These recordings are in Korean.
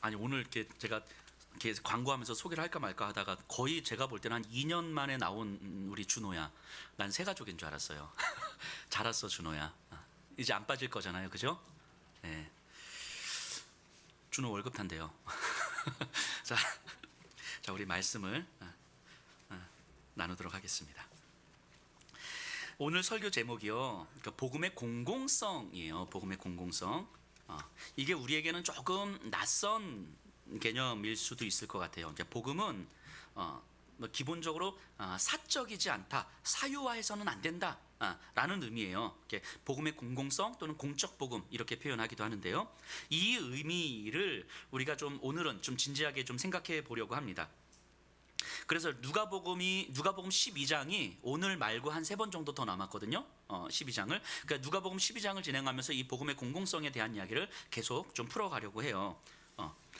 아니 오늘 이렇게 제가 이렇게 광고하면서 소개를 할까 말까 하다가 거의 제가 볼 때는 한 2년 만에 나온 우리 준호야. 난 새 가족인 줄 알았어요. 잘 왔어 준호야. 이제 안 빠질 거잖아요, 그죠? 네. 준호 월급 탄대요. 자, 자 우리 말씀을 나누도록 하겠습니다. 오늘 설교 제목이요, 그러니까 복음의 공공성이에요. 복음의 공공성. 이게 우리에게는 조금 낯선 개념일 수도 있을 것 같아요. 이제 복음은 기본적으로 사적이지 않다, 사유화해서는 안 된다 라는 의미예요. 복음의 공공성 또는 공적 복음 이렇게 표현하기도 하는데요. 이 의미를 우리가 좀 오늘은 좀 진지하게 좀 생각해 보려고 합니다. 그래서 누가복음 12장이 오늘 말고 한 3번 정도 더 남았거든요. 12장을. 그러니까 누가복음 12장을 진행하면서 이 복음의 공공성에 대한 이야기를 계속 좀 풀어가려고 해요.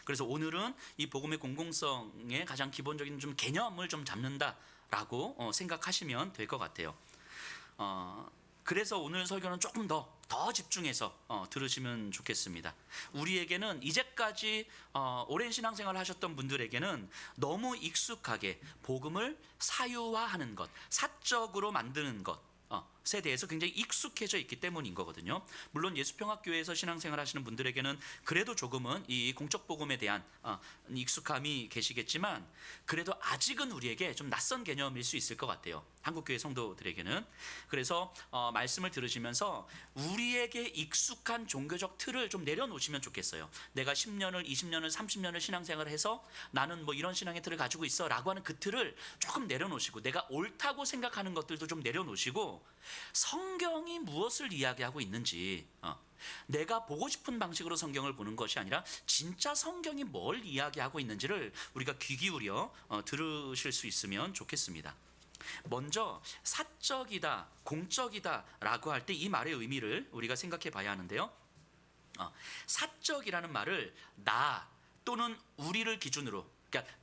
그래서 오늘은 이 복음의 공공성의 가장 기본적인 좀 개념을 좀 잡는다라고 생각하시면 될 것 같아요. 그래서 오늘 설교는 조금 더 집중해서 들으시면 좋겠습니다. 우리에게는 이제까지 오랜 신앙생활을 하셨던 분들에게는 너무 익숙하게 복음을 사유화하는 것, 사적으로 만드는 것에 대해서 굉장히 익숙해져 있기 때문인 거거든요. 물론 예수평화교회에서 신앙생활 하시는 분들에게는 그래도 조금은 이 공적 복음에 대한 익숙함이 계시겠지만, 그래도 아직은 우리에게 좀 낯선 개념일 수 있을 것 같아요, 한국교회 성도들에게는. 그래서 말씀을 들으시면서 우리에게 익숙한 종교적 틀을 좀 내려놓으시면 좋겠어요. 내가 10년을 20년을 30년을 신앙생활을 해서 나는 뭐 이런 신앙의 틀을 가지고 있어 라고 하는 그 틀을 조금 내려놓으시고, 내가 옳다고 생각하는 것들도 좀 내려놓으시고, 성경이 무엇을 이야기하고 있는지, 내가 보고 싶은 방식으로 성경을 보는 것이 아니라 진짜 성경이 뭘 이야기하고 있는지를 우리가 귀 기울여 들으실 수 있으면 좋겠습니다. 먼저 사적이다, 공적이다 라고 할 때 이 말의 의미를 우리가 생각해 봐야 하는데요. 사적이라는 말을 나 또는 우리를 기준으로, 그러니까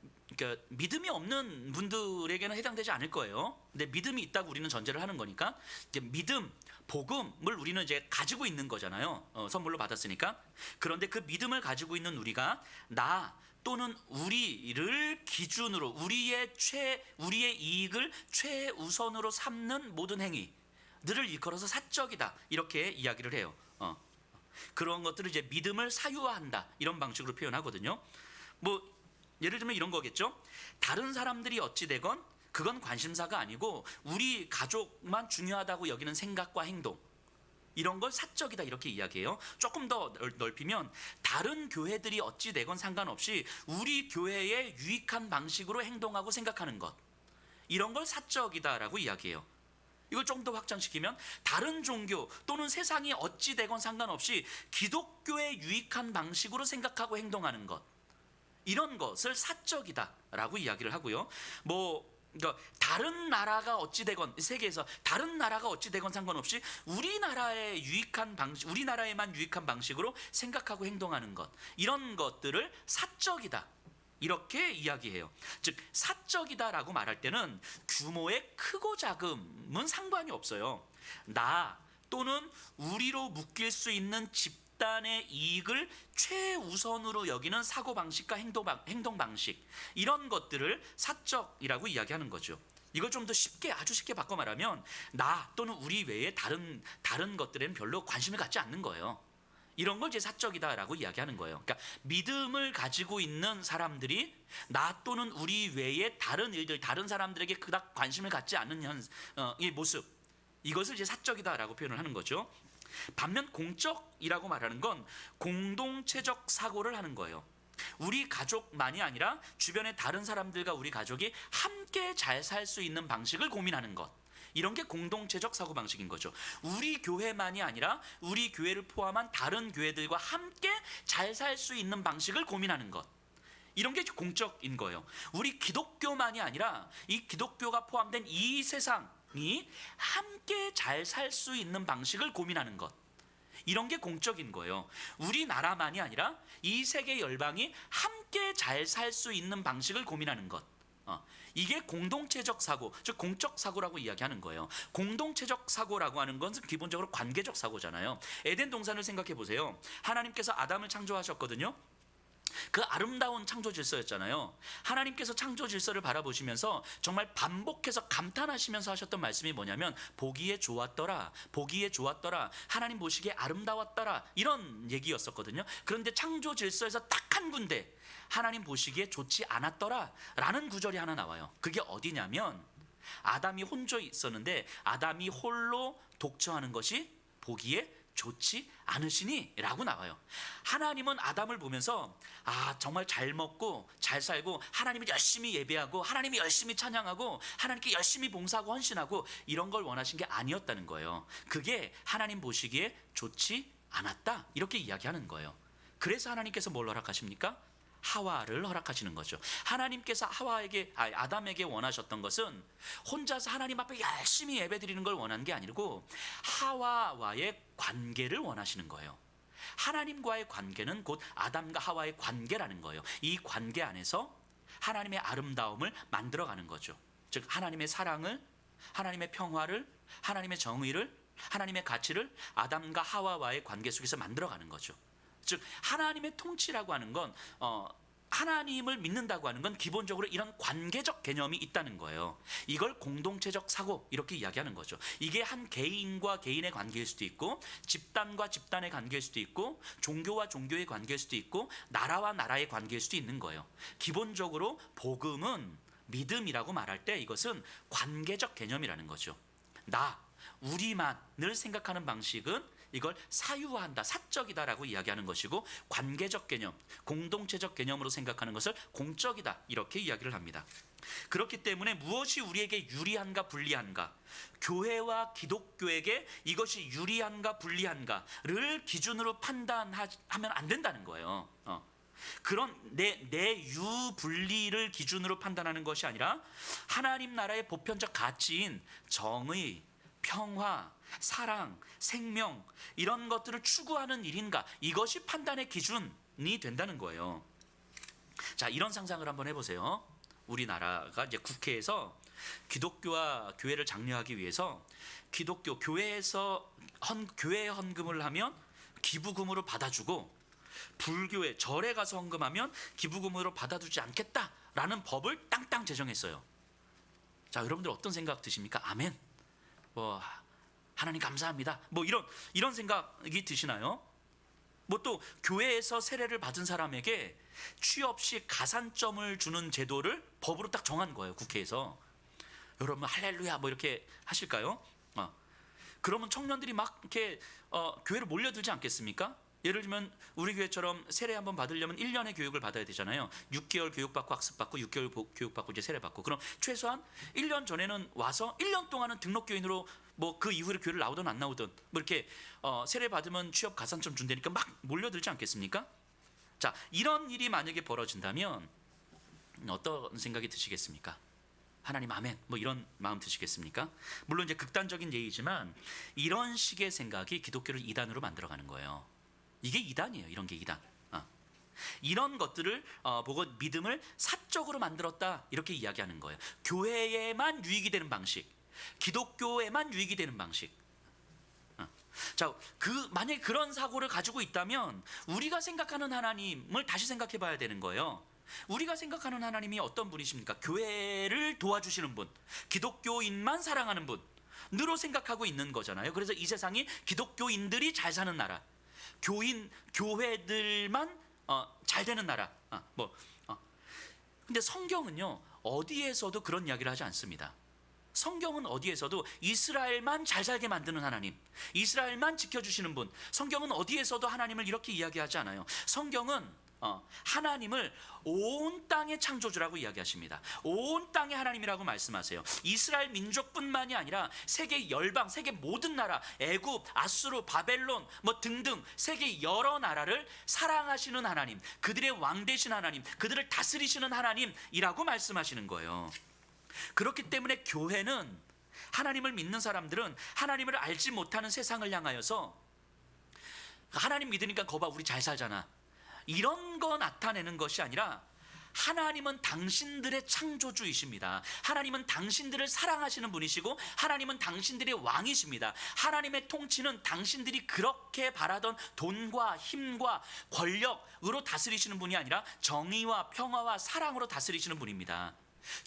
믿음이 없는 분들에게는 해당되지 않을 거예요. 근데 믿음이 있다고 우리는 전제를 하는 거니까, 이제 믿음, 복음을 우리는 이제 가지고 있는 거잖아요. 선물로 받았으니까. 그런데 그 믿음을 가지고 있는 우리가 나 또는 우리를 기준으로 우리의 이익을 최우선으로 삼는 모든 행위들을 일컬어서 사적이다 이렇게 이야기를 해요. 그런 것들을 이제 믿음을 사유화한다 이런 방식으로 표현하거든요. 뭐 예를 들면 이런 거겠죠. 다른 사람들이 어찌 되건 그건 관심사가 아니고 우리 가족만 중요하다고 여기는 생각과 행동, 이런 걸 사적이다 이렇게 이야기해요. 조금 더 넓히면 다른 교회들이 어찌 되건 상관없이 우리 교회에 유익한 방식으로 행동하고 생각하는 것, 이런 걸 사적이다라고 이야기해요. 이걸 좀 더 확장시키면 다른 종교 또는 세상이 어찌 되건 상관없이 기독교에 유익한 방식으로 생각하고 행동하는 것, 이런 것을 사적이다라고 이야기를 하고요. 그러니까 다른 나라가 어찌 되건, 세계에서 다른 나라가 어찌 되건 상관없이 우리나라에 유익한 방식, 우리나라에만 유익한 방식으로 생각하고 행동하는 것, 이런 것들을 사적이다 이렇게 이야기해요. 즉 사적이다라고 말할 때는 규모의 크고 작음은 상관이 없어요. 나 또는 우리로 묶일 수 있는 집단의 이익을 최우선으로 여기는 사고방식과 행동방식, 이런 것들을 사적이라고 이야기하는 거죠. 이걸 좀 더 아주 쉽게 바꿔 말하면 나 또는 우리 외에 다른 것들에는 별로 관심을 갖지 않는 거예요. 이런 걸 이제 사적이다라고 이야기하는 거예요. 그러니까 믿음을 가지고 있는 사람들이 나 또는 우리 외에 다른 일들, 다른 사람들에게 그닥 관심을 갖지 않는 이 모습, 이것을 이제 사적이다라고 표현을 하는 거죠. 반면 공적이라고 말하는 건 공동체적 사고를 하는 거예요. 우리 가족만이 아니라 주변의 다른 사람들과 우리 가족이 함께 잘 살 수 있는 방식을 고민하는 것, 이런 게 공동체적 사고방식인 거죠. 우리 교회만이 아니라 우리 교회를 포함한 다른 교회들과 함께 잘 살 수 있는 방식을 고민하는 것, 이런 게 공적인 거예요. 우리 기독교만이 아니라 이 기독교가 포함된 이 세상이 함께 잘 살 수 있는 방식을 고민하는 것, 이런 게 공적인 거예요. 우리나라만이 아니라 이 세계 열방이 함께 잘 살 수 있는 방식을 고민하는 것, 이게 공동체적 사고, 즉 공적 사고라고 이야기하는 거예요. 공동체적 사고라고 하는 것은 기본적으로 관계적 사고잖아요. 에덴 동산을 생각해 보세요. 하나님께서 아담을 창조하셨거든요. 그 아름다운 창조 질서였잖아요. 하나님께서 창조 질서를 바라보시면서 정말 반복해서 감탄하시면서 하셨던 말씀이 뭐냐면 보기에 좋았더라, 보기에 좋았더라, 하나님 보시기에 아름다웠더라, 이런 얘기였었거든요. 그런데 창조 질서에서 딱 한 군데 하나님 보시기에 좋지 않았더라 라는 구절이 하나 나와요. 그게 어디냐면 아담이 혼자 있었는데 아담이 홀로 독처하는 것이 보기에 좋지 않으시니 라고 나와요. 하나님은 아담을 보면서 정말 잘 먹고 잘 살고 하나님을 열심히 예배하고 하나님이 열심히 찬양하고 하나님께 열심히 봉사하고 헌신하고 이런 걸 원하신 게 아니었다는 거예요. 그게 하나님 보시기에 좋지 않았다 이렇게 이야기하는 거예요. 그래서 하나님께서 뭘 허락하십니까? 하와를 허락하시는 거죠. 하나님께서 아담에게 원하셨던 것은 혼자서 하나님 앞에 열심히 예배드리는 걸 원하는 게 아니고 하와와의 관계를 원하시는 거예요. 하나님과의 관계는 곧 아담과 하와의 관계라는 거예요. 이 관계 안에서 하나님의 아름다움을 만들어가는 거죠. 즉 하나님의 사랑을, 하나님의 평화를, 하나님의 정의를, 하나님의 가치를 아담과 하와와의 관계 속에서 만들어가는 거죠. 즉 하나님의 통치라고 하는 건 하나님을 믿는다고 하는 건 기본적으로 이런 관계적 개념이 있다는 거예요. 이걸 공동체적 사고 이렇게 이야기하는 거죠. 이게 한 개인과 개인의 관계일 수도 있고 집단과 집단의 관계일 수도 있고 종교와 종교의 관계일 수도 있고 나라와 나라의 관계일 수도 있는 거예요. 기본적으로 복음은 믿음이라고 말할 때 이것은 관계적 개념이라는 거죠. 우리만을 생각하는 방식은 이걸 사유화한다, 사적이다라고 이야기하는 것이고 관계적 개념, 공동체적 개념으로 생각하는 것을 공적이다 이렇게 이야기를 합니다. 그렇기 때문에 무엇이 우리에게 유리한가 불리한가, 교회와 기독교에게 이것이 유리한가 불리한가를 기준으로 판단하면 안 된다는 거예요. 그런 내 유분리를 기준으로 판단하는 것이 아니라 하나님 나라의 보편적 가치인 정의, 평화, 사랑, 생명 이런 것들을 추구하는 일인가, 이것이 판단의 기준이 된다는 거예요. 자, 이런 상상을 한번 해보세요. 우리나라가 이제 국회에서 기독교와 교회를 장려하기 위해서 기독교 교회에서 교회에 헌금을 하면 기부금으로 받아주고 불교의 절에 가서 헌금하면 기부금으로 받아주지 않겠다라는 법을 땅땅 제정했어요. 자, 여러분들 어떤 생각 드십니까? 아멘. 하나님 감사합니다. 이런 생각이 드시나요? 또 교회에서 세례를 받은 사람에게 취업 시 가산점을 주는 제도를 법으로 딱 정한 거예요, 국회에서. 여러분 할렐루야 이렇게 하실까요? 그러면 청년들이 막 이렇게 교회로 몰려들지 않겠습니까? 예를 들면 우리 교회처럼 세례 한번 받으려면 1년의 교육을 받아야 되잖아요. 6개월 교육받고 학습받고 6개월 교육받고 이제 세례받고. 그럼 최소한 1년 전에는 와서 1년 동안은 등록교인으로 그 이후에 교회를 나오든 안 나오든 이렇게 세례 받으면 취업 가산점 준다니까 막 몰려들지 않겠습니까? 자, 이런 일이 만약에 벌어진다면 어떤 생각이 드시겠습니까? 하나님 아멘 이런 마음 드시겠습니까? 물론 이제 극단적인 예이지만 이런 식의 생각이 기독교를 이단으로 만들어가는 거예요. 이게 이단이에요. 이런 게 이단. 이런 것들을 보고 믿음을 사적으로 만들었다 이렇게 이야기하는 거예요. 교회에만 유익이 되는 방식, 기독교에만 유익이 되는 방식. 자, 만약에 그런 사고를 가지고 있다면 우리가 생각하는 하나님을 다시 생각해 봐야 되는 거예요. 우리가 생각하는 하나님이 어떤 분이십니까? 교회를 도와주시는 분, 기독교인만 사랑하는 분으로 생각하고 있는 거잖아요. 그래서 이 세상이 기독교인들이 잘 사는 나라, 교회들만 잘 되는 나라. 근데 성경은요 어디에서도 그런 이야기를 하지 않습니다. 성경은 어디에서도 이스라엘만 잘 살게 만드는 하나님, 이스라엘만 지켜주시는 분, 성경은 어디에서도 하나님을 이렇게 이야기하지 않아요. 성경은 하나님을 온 땅의 창조주라고 이야기하십니다. 온 땅의 하나님이라고 말씀하세요. 이스라엘 민족뿐만이 아니라 세계 열방, 세계 모든 나라, 애굽, 아수르, 바벨론 등등 세계 여러 나라를 사랑하시는 하나님, 그들의 왕 되신 하나님, 그들을 다스리시는 하나님이라고 말씀하시는 거예요. 그렇기 때문에 교회는, 하나님을 믿는 사람들은 하나님을 알지 못하는 세상을 향하여서 하나님 믿으니까 거봐 우리 잘 살잖아, 이런 거 나타내는 것이 아니라 하나님은 당신들의 창조주이십니다. 하나님은 당신들을 사랑하시는 분이시고 하나님은 당신들의 왕이십니다. 하나님의 통치는 당신들이 그렇게 바라던 돈과 힘과 권력으로 다스리시는 분이 아니라 정의와 평화와 사랑으로 다스리시는 분입니다.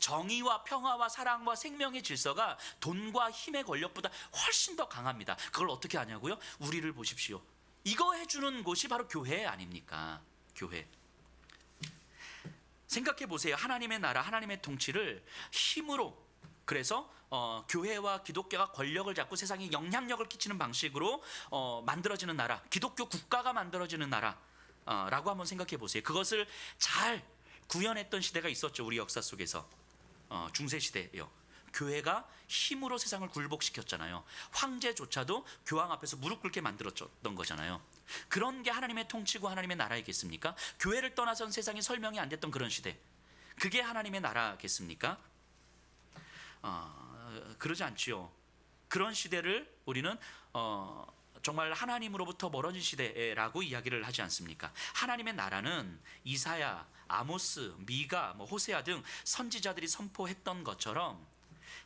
정의와 평화와 사랑과 생명의 질서가 돈과 힘의 권력보다 훨씬 더 강합니다. 그걸 어떻게 하냐고요? 우리를 보십시오. 이거 해주는 곳이 바로 교회 아닙니까? 교회. 생각해 보세요. 하나님의 나라, 하나님의 통치를 힘으로, 그래서 교회와 기독교가 권력을 잡고 세상에 영향력을 끼치는 방식으로 만들어지는 나라, 기독교 국가가 만들어지는 나라라고 한번 생각해 보세요. 그것을 잘 구현했던 시대가 있었죠. 우리 역사 속에서 중세 시대요. 교회가 힘으로 세상을 굴복시켰잖아요. 황제조차도 교황 앞에서 무릎 꿇게 만들었던 거잖아요. 그런 게 하나님의 통치고 하나님의 나라이겠습니까? 교회를 떠나선 세상이 설명이 안 됐던 그런 시대, 그게 하나님의 나라겠습니까? 그러지 않지요. 그런 시대를 우리는 정말 하나님으로부터 멀어진 시대라고 이야기를 하지 않습니까? 하나님의 나라는 이사야, 아모스, 미가, 호세아 등 선지자들이 선포했던 것처럼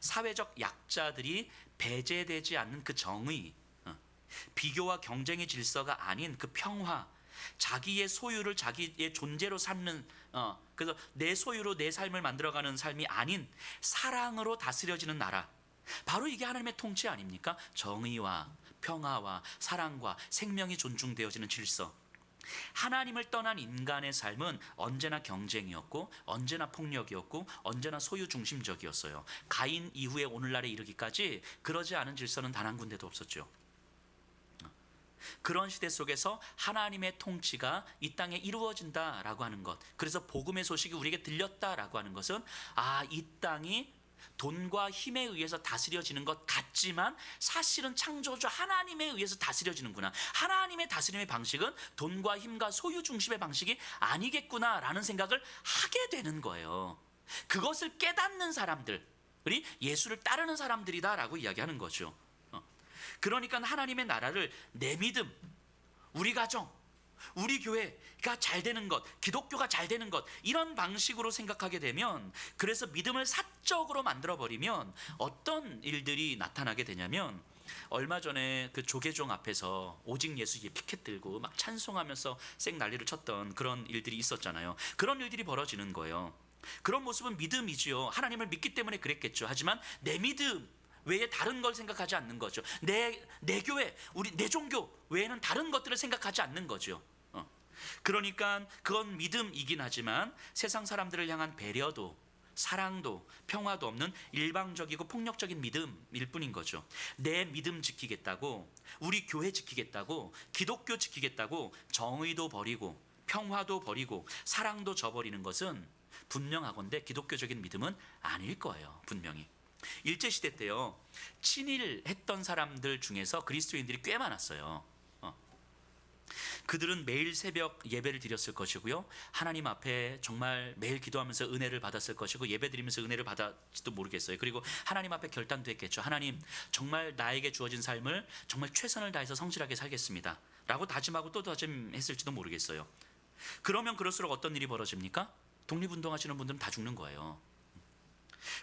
사회적 약자들이 배제되지 않는 그 정의, 비교와 경쟁의 질서가 아닌 그 평화, 자기의 소유를 자기의 존재로 삼는, 그래서 내 소유로 내 삶을 만들어가는 삶이 아닌 사랑으로 다스려지는 나라, 바로 이게 하나님의 통치 아닙니까? 정의와 평화와 사랑과 생명이 존중되어지는 질서. 하나님을 떠난 인간의 삶은 언제나 경쟁이었고 언제나 폭력이었고 언제나 소유 중심적이었어요. 가인 이후에 오늘날에 이르기까지 그러지 않은 질서는 단 한 군데도 없었죠. 그런 시대 속에서 하나님의 통치가 이 땅에 이루어진다라고 하는 것, 그래서 복음의 소식이 우리에게 들렸다라고 하는 것은 이 땅이 돈과 힘에 의해서 다스려지는 것 같지만 사실은 창조주 하나님에 의해서 다스려지는구나, 하나님의 다스림의 방식은 돈과 힘과 소유 중심의 방식이 아니겠구나라는 생각을 하게 되는 거예요. 그것을 깨닫는 사람들이 예수를 따르는 사람들이다라고 이야기하는 거죠. 그러니까 하나님의 나라를 내 믿음, 우리 가정, 우리 교회가 잘 되는 것, 기독교가 잘 되는 것, 이런 방식으로 생각하게 되면, 그래서 믿음을 사적으로 만들어버리면 어떤 일들이 나타나게 되냐면, 얼마 전에 그 조계종 앞에서 오직 예수 피켓 들고 막 찬송하면서 쌩 난리를 쳤던 그런 일들이 있었잖아요. 그런 일들이 벌어지는 거예요. 그런 모습은 믿음이지요. 하나님을 믿기 때문에 그랬겠죠. 하지만 내 믿음 외에 다른 걸 생각하지 않는 거죠. 내 교회, 내 종교 외에는 다른 것들을 생각하지 않는 거죠. 그러니까 그건 믿음이긴 하지만 세상 사람들을 향한 배려도 사랑도 평화도 없는 일방적이고 폭력적인 믿음일 뿐인 거죠. 내 믿음 지키겠다고, 우리 교회 지키겠다고, 기독교 지키겠다고 정의도 버리고 평화도 버리고 사랑도 저버리는 것은 분명하건대 기독교적인 믿음은 아닐 거예요. 분명히. 일제시대 때요, 친일했던 사람들 중에서 그리스도인들이 꽤 많았어요. 그들은 매일 새벽 예배를 드렸을 것이고요, 하나님 앞에 정말 매일 기도하면서 은혜를 받았을 것이고, 예배 드리면서 은혜를 받았지도 모르겠어요. 그리고 하나님 앞에 결단도 했겠죠. 하나님, 정말 나에게 주어진 삶을 정말 최선을 다해서 성실하게 살겠습니다 라고 다짐하고 또 다짐했을지도 모르겠어요. 그러면 그럴수록 어떤 일이 벌어집니까? 독립운동하시는 분들은 다 죽는 거예요.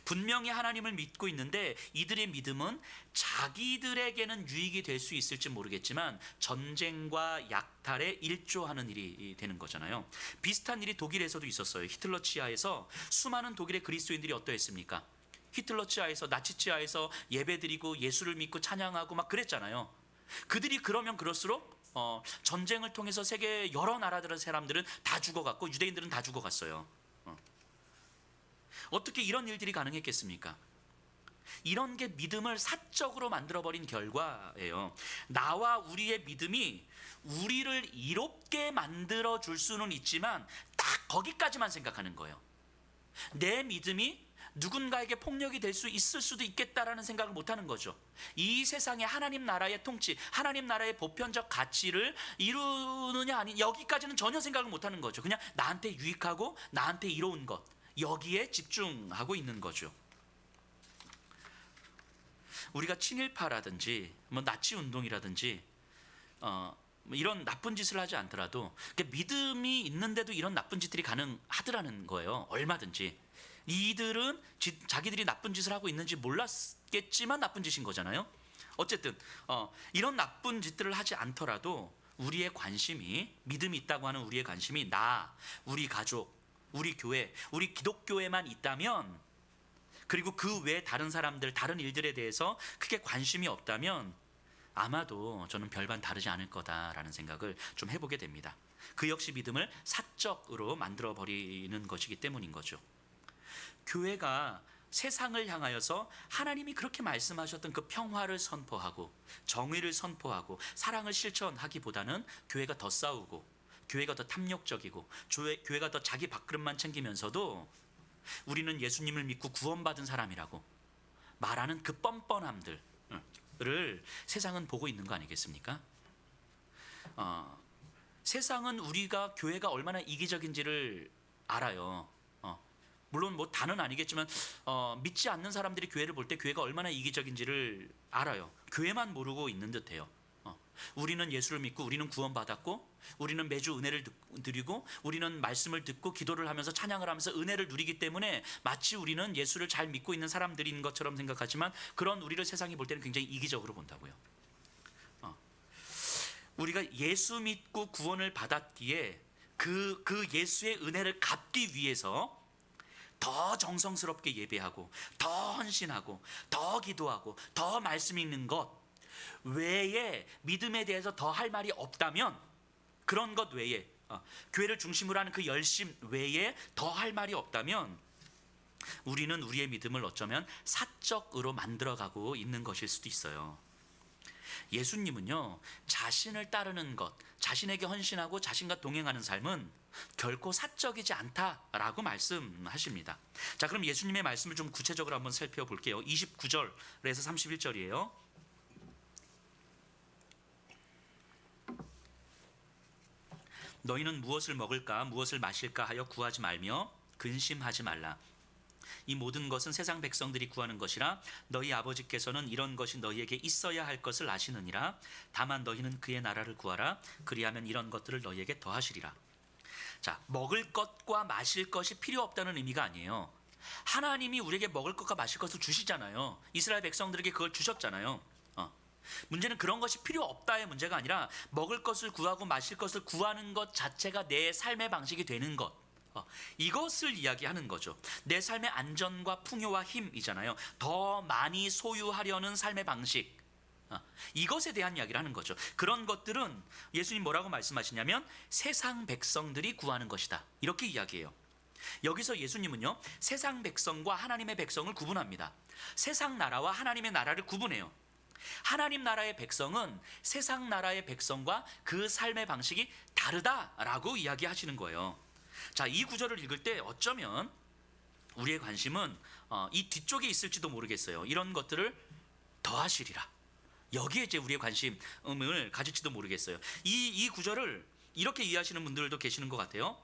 분명히 하나님을 믿고 있는데 이들의 믿음은 자기들에게는 유익이 될 수 있을지 모르겠지만 전쟁과 약탈에 일조하는 일이 되는 거잖아요. 비슷한 일이 독일에서도 있었어요. 히틀러 치하에서 수많은 독일의 그리스도인들이 어떠했습니까? 히틀러 치하에서, 나치 치하에서 예배드리고 예수를 믿고 찬양하고 막 그랬잖아요. 그들이 그러면 그럴수록 전쟁을 통해서 세계 여러 나라들의 사람들은 다 죽어갔고 유대인들은 다 죽어갔어요. 어떻게 이런 일들이 가능했겠습니까? 이런 게 믿음을 사적으로 만들어버린 결과예요. 나와 우리의 믿음이 우리를 이롭게 만들어줄 수는 있지만 딱 거기까지만 생각하는 거예요. 내 믿음이 누군가에게 폭력이 될 수 있을 수도 있겠다라는 생각을 못하는 거죠. 이 세상에 하나님 나라의 통치, 하나님 나라의 보편적 가치를 이루느냐 아니, 여기까지는 전혀 생각을 못하는 거죠. 그냥 나한테 유익하고 나한테 이로운 것, 여기에 집중하고 있는 거죠. 우리가 친일파라든지 나치 운동이라든지 이런 나쁜 짓을 하지 않더라도 믿음이 있는데도 이런 나쁜 짓들이 가능하더라는 거예요. 얼마든지. 이들은 자기들이 나쁜 짓을 하고 있는지 몰랐겠지만 나쁜 짓인 거잖아요. 어쨌든 이런 나쁜 짓들을 하지 않더라도 우리의 관심이, 믿음이 있다고 하는 우리의 관심이 나, 우리 가족, 우리 교회, 우리 기독교에만 있다면, 그리고 그 외 다른 사람들, 다른 일들에 대해서 크게 관심이 없다면 아마도 저는 별반 다르지 않을 거다라는 생각을 좀 해보게 됩니다. 그 역시 믿음을 사적으로 만들어 버리는 것이기 때문인 거죠. 교회가 세상을 향하여서 하나님이 그렇게 말씀하셨던 그 평화를 선포하고 정의를 선포하고 사랑을 실천하기보다는 교회가 더 싸우고, 교회가 더 탐욕적이고, 교회가 더 자기 밥그릇만 챙기면서도 우리는 예수님을 믿고 구원받은 사람이라고 말하는 그 뻔뻔함들을 세상은 보고 있는 거 아니겠습니까? 세상은 우리가 교회가 얼마나 이기적인지를 알아요. 물론 뭐 다는 아니겠지만 믿지 않는 사람들이 교회를 볼 때 교회가 얼마나 이기적인지를 알아요. 교회만 모르고 있는 듯해요. 우리는 예수를 믿고 우리는 구원받았고 우리는 매주 은혜를 드리고 우리는 말씀을 듣고 기도를 하면서 찬양을 하면서 은혜를 누리기 때문에 마치 우리는 예수를 잘 믿고 있는 사람들인 것처럼 생각하지만, 그런 우리를 세상이 볼 때는 굉장히 이기적으로 본다고요. 우리가 예수 믿고 구원을 받았기에 그 예수의 은혜를 갚기 위해서 더 정성스럽게 예배하고 더 헌신하고 더 기도하고 더 말씀 읽는 것 외에 믿음에 대해서 더 할 말이 없다면, 그런 것 외에 교회를 중심으로 하는 그 열심 외에 더 할 말이 없다면 우리는 우리의 믿음을 어쩌면 사적으로 만들어가고 있는 것일 수도 있어요. 예수님은요, 자신을 따르는 것, 자신에게 헌신하고 자신과 동행하는 삶은 결코 사적이지 않다라고 말씀하십니다. 자, 그럼 예수님의 말씀을 좀 구체적으로 한번 살펴볼게요. 29절에서 31절이에요. 너희는 무엇을 먹을까 무엇을 마실까 하여 구하지 말며 근심하지 말라. 이 모든 것은 세상 백성들이 구하는 것이라 너희 아버지께서는 이런 것이 너희에게 있어야 할 것을 아시느니라. 다만 너희는 그의 나라를 구하라. 그리하면 이런 것들을 너희에게 더하시리라. 자, 먹을 것과 마실 것이 필요 없다는 의미가 아니에요. 하나님이 우리에게 먹을 것과 마실 것을 주시잖아요. 이스라엘 백성들에게 그걸 주셨잖아요. 문제는 그런 것이 필요 없다의 문제가 아니라 먹을 것을 구하고 마실 것을 구하는 것 자체가 내 삶의 방식이 되는 것, 이것을 이야기하는 거죠. 내 삶의 안전과 풍요와 힘이잖아요. 더 많이 소유하려는 삶의 방식, 이것에 대한 이야기를 하는 거죠. 그런 것들은 예수님 뭐라고 말씀하시냐면 세상 백성들이 구하는 것이다, 이렇게 이야기해요. 여기서 예수님은요, 세상 백성과 하나님의 백성을 구분합니다. 세상 나라와 하나님의 나라를 구분해요. 하나님 나라의 백성은 세상 나라의 백성과 그 삶의 방식이 다르다라고 이야기하시는 거예요. 자, 이 구절을 읽을 때 어쩌면 우리의 관심은 이 뒤쪽에 있을지도 모르겠어요. 이런 것들을 더하시리라, 여기에 이제 우리의 관심을 가질지도 모르겠어요. 이 구절을 이렇게 이해하시는 분들도 계시는 것 같아요.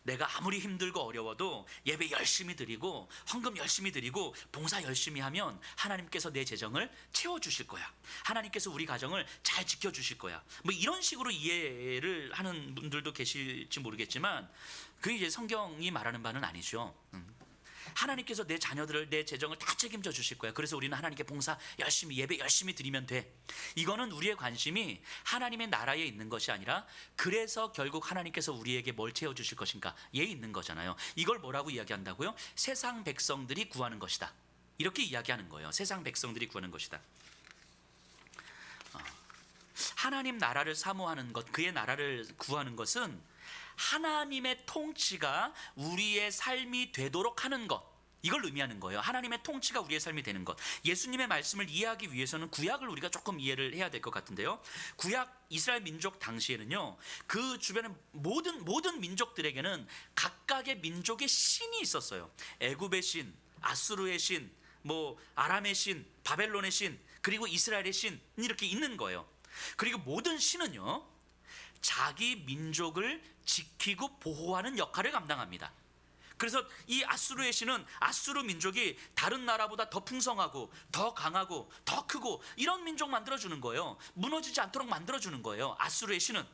내가 아무리 힘들고 어려워도 예배 열심히 드리고 헌금 열심히 드리고 봉사 열심히 하면 하나님께서 내 재정을 채워주실 거야. 하나님께서 우리 가정을 잘 지켜주실 거야. 뭐 이런 식으로 이해를 하는 분들도 계실지 모르겠지만, 그게 이제 성경이 말하는 바는 아니죠. 하나님께서 내 자녀들을, 내 재정을 다 책임져 주실 거야. 그래서 우리는 하나님께 봉사 열심히, 예배 열심히 드리면 돼. 이거는 우리의 관심이 하나님의 나라에 있는 것이 아니라, 그래서 결국 하나님께서 우리에게 뭘 채워주실 것인가에 있는 거잖아요. 이걸 뭐라고 이야기한다고요? 세상 백성들이 구하는 것이다, 이렇게 이야기하는 거예요. 세상 백성들이 구하는 것이다. 하나님 나라를 사모하는 것, 그의 나라를 구하는 것은 하나님의 통치가 우리의 삶이 되도록 하는 것, 이걸 의미하는 거예요. 하나님의 통치가 우리의 삶이 되는 것. 예수님의 말씀을 이해하기 위해서는 구약을 우리가 조금 이해를 해야 될 것 같은데요. 구약 이스라엘 민족 당시에는요, 그 주변의 모든 민족들에게는 각각의 민족의 신이 있었어요. 애굽의 신, 아수르의 신, 뭐 아람의 신, 바벨론의 신, 그리고 이스라엘의 신, 이렇게 있는 거예요. 그리고 모든 신은요, 자기 민족을 지키고 보호하는 역할을 감당합니다. 그래서 이 아수르의 신은 아수르 민족이 다른 나라보다 더 풍성하고 더 강하고 더 크고 이런 민족 만들어주는 거예요. 무너지지 않도록 만들어주는 거예요, 아수르의 신은.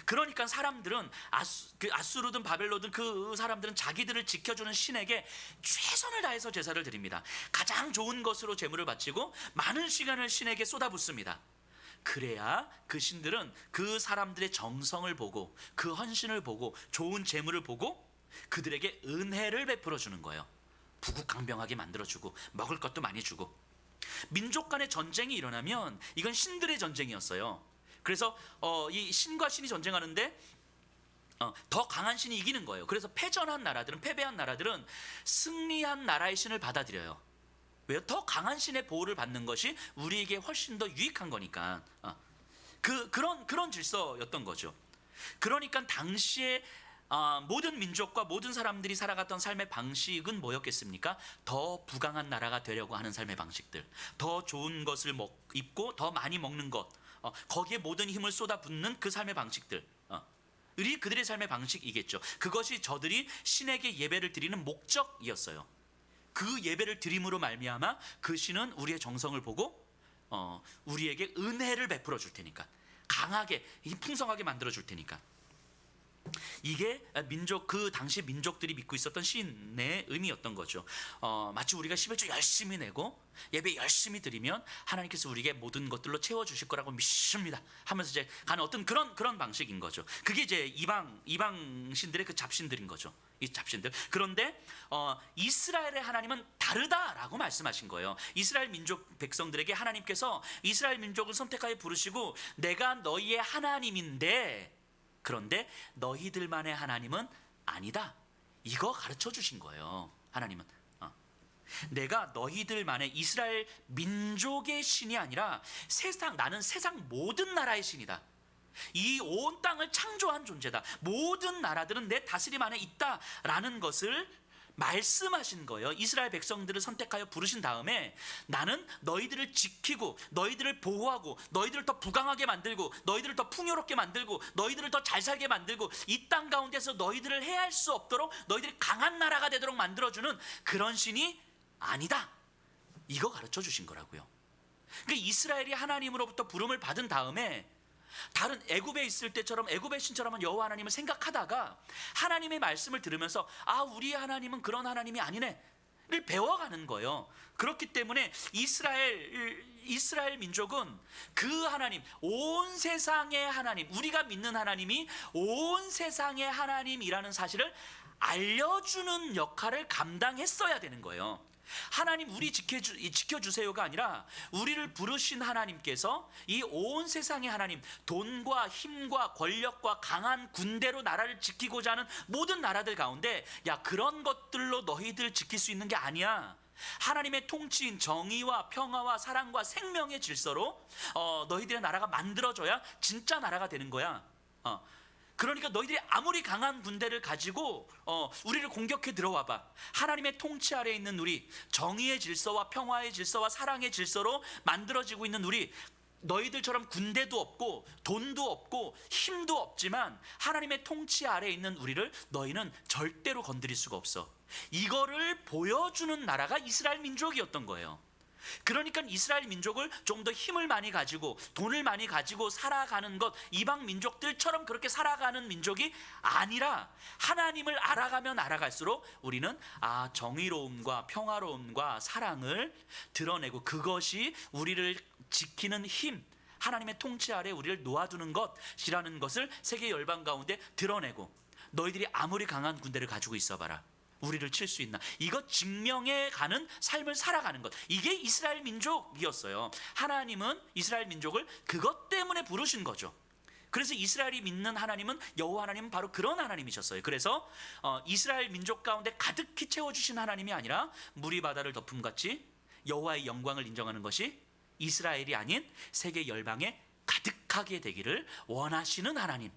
그러니까 사람들은 아수르든 바벨론든 그 사람들은 자기들을 지켜주는 신에게 최선을 다해서 제사를 드립니다. 가장 좋은 것으로 제물을 바치고 많은 시간을 신에게 쏟아붓습니다. 그래야 그 신들은 그 사람들의 정성을 보고 그 헌신을 보고 좋은 제물을 보고 그들에게 은혜를 베풀어 주는 거예요. 부국강병하게 만들어주고 먹을 것도 많이 주고. 민족 간의 전쟁이 일어나면 이건 신들의 전쟁이었어요. 그래서 이 신과 신이 전쟁하는데 더 강한 신이 이기는 거예요. 그래서 패배한 나라들은 승리한 나라의 신을 받아들여요. 왜요? 더 강한 신의 보호를 받는 것이 우리에게 훨씬 더 유익한 거니까. 그런 질서였던 거죠. 그러니까 당시에 모든 민족과 모든 사람들이 살아갔던 삶의 방식은 뭐였겠습니까? 더 부강한 나라가 되려고 하는 삶의 방식들, 더 좋은 것을 입고 더 많이 먹는 것, 거기에 모든 힘을 쏟아붓는 그 삶의 방식들, 그들의 삶의 방식이겠죠. 그것이 저들이 신에게 예배를 드리는 목적이었어요. 그 예배를 드림으로 말미암아 그 신은 우리의 정성을 보고 우리에게 은혜를 베풀어 줄 테니까, 강하게 풍성하게 만들어 줄 테니까. 이게 그 당시 민족들이 믿고 있었던 신의 의미였던 거죠. 마치 우리가 11조 열심히 내고 예배 열심히 드리면 하나님께서 우리에게 모든 것들로 채워주실 거라고 믿습니다 하면서 이제 가는 어떤 그런 방식인 거죠. 그게 이제 이방 신들의 그 잡신들인 거죠. 이 잡신들. 그런데 이스라엘의 하나님은 다르다라고 말씀하신 거예요. 이스라엘 민족 백성들에게 하나님께서 이스라엘 민족을 선택하여 부르시고 내가 너희의 하나님인데, 그런데 너희들만의 하나님은 아니다, 이거 가르쳐 주신 거예요. 하나님은 내가 너희들만의 이스라엘 민족의 신이 아니라 나는 세상 모든 나라의 신이다. 이 온 땅을 창조한 존재다. 모든 나라들은 내 다스림 안에 있다라는 것을 말씀하신 거예요. 이스라엘 백성들을 선택하여 부르신 다음에 나는 너희들을 지키고 너희들을 보호하고 너희들을 더 부강하게 만들고 너희들을 더 풍요롭게 만들고 너희들을 더 잘 살게 만들고 이 땅 가운데서 너희들을 해할 수 없도록 너희들이 강한 나라가 되도록 만들어주는 그런 신이 아니다, 이거 가르쳐 주신 거라고요. 그러니까 이스라엘이 하나님으로부터 부름을 받은 다음에 다른 애굽에 있을 때처럼 애굽의 신처럼 여호와 하나님을 생각하다가 하나님의 말씀을 들으면서 우리 하나님은 그런 하나님이 아니네를 배워가는 거예요. 그렇기 때문에 이스라엘 민족은 그 하나님, 온 세상의 하나님, 우리가 믿는 하나님이 온 세상의 하나님이라는 사실을 알려주는 역할을 감당했어야 되는 거예요. 하나님 우리 지켜주세요가 아니라 우리를 부르신 하나님께서 이 온 세상의 하나님, 돈과 힘과 권력과 강한 군대로 나라를 지키고자 하는 모든 나라들 가운데 그런 것들로 너희들 지킬 수 있는 게 아니야. 하나님의 통치인 정의와 평화와 사랑과 생명의 질서로 너희들의 나라가 만들어져야 진짜 나라가 되는 거야. 그러니까 너희들이 아무리 강한 군대를 가지고 우리를 공격해 들어와봐, 하나님의 통치 아래에 있는 우리, 정의의 질서와 평화의 질서와 사랑의 질서로 만들어지고 있는 우리, 너희들처럼 군대도 없고 돈도 없고 힘도 없지만 하나님의 통치 아래에 있는 우리를 너희는 절대로 건드릴 수가 없어. 이거를 보여주는 나라가 이스라엘 민족이었던 거예요. 그러니까 이스라엘 민족을 좀 더 힘을 많이 가지고 돈을 많이 가지고 살아가는 것, 이방 민족들처럼 그렇게 살아가는 민족이 아니라 하나님을 알아가면 알아갈수록 우리는 정의로움과 평화로움과 사랑을 드러내고 그것이 우리를 지키는 힘, 하나님의 통치 아래 우리를 놓아두는 것이라는 것을 세계 열방 가운데 드러내고, 너희들이 아무리 강한 군대를 가지고 있어봐라, 우리를 칠 수 있나, 이것 증명해 가는 삶을 살아가는 것, 이게 이스라엘 민족이었어요. 하나님은 이스라엘 민족을 그것 때문에 부르신 거죠. 그래서 이스라엘이 믿는 하나님은, 여호와 하나님은 바로 그런 하나님이셨어요. 그래서 이스라엘 민족 가운데 가득히 채워주신 하나님이 아니라 무리 바다를 덮음같이 여호와의 영광을 인정하는 것이 이스라엘이 아닌 세계 열방에 가득하게 되기를 원하시는 하나님,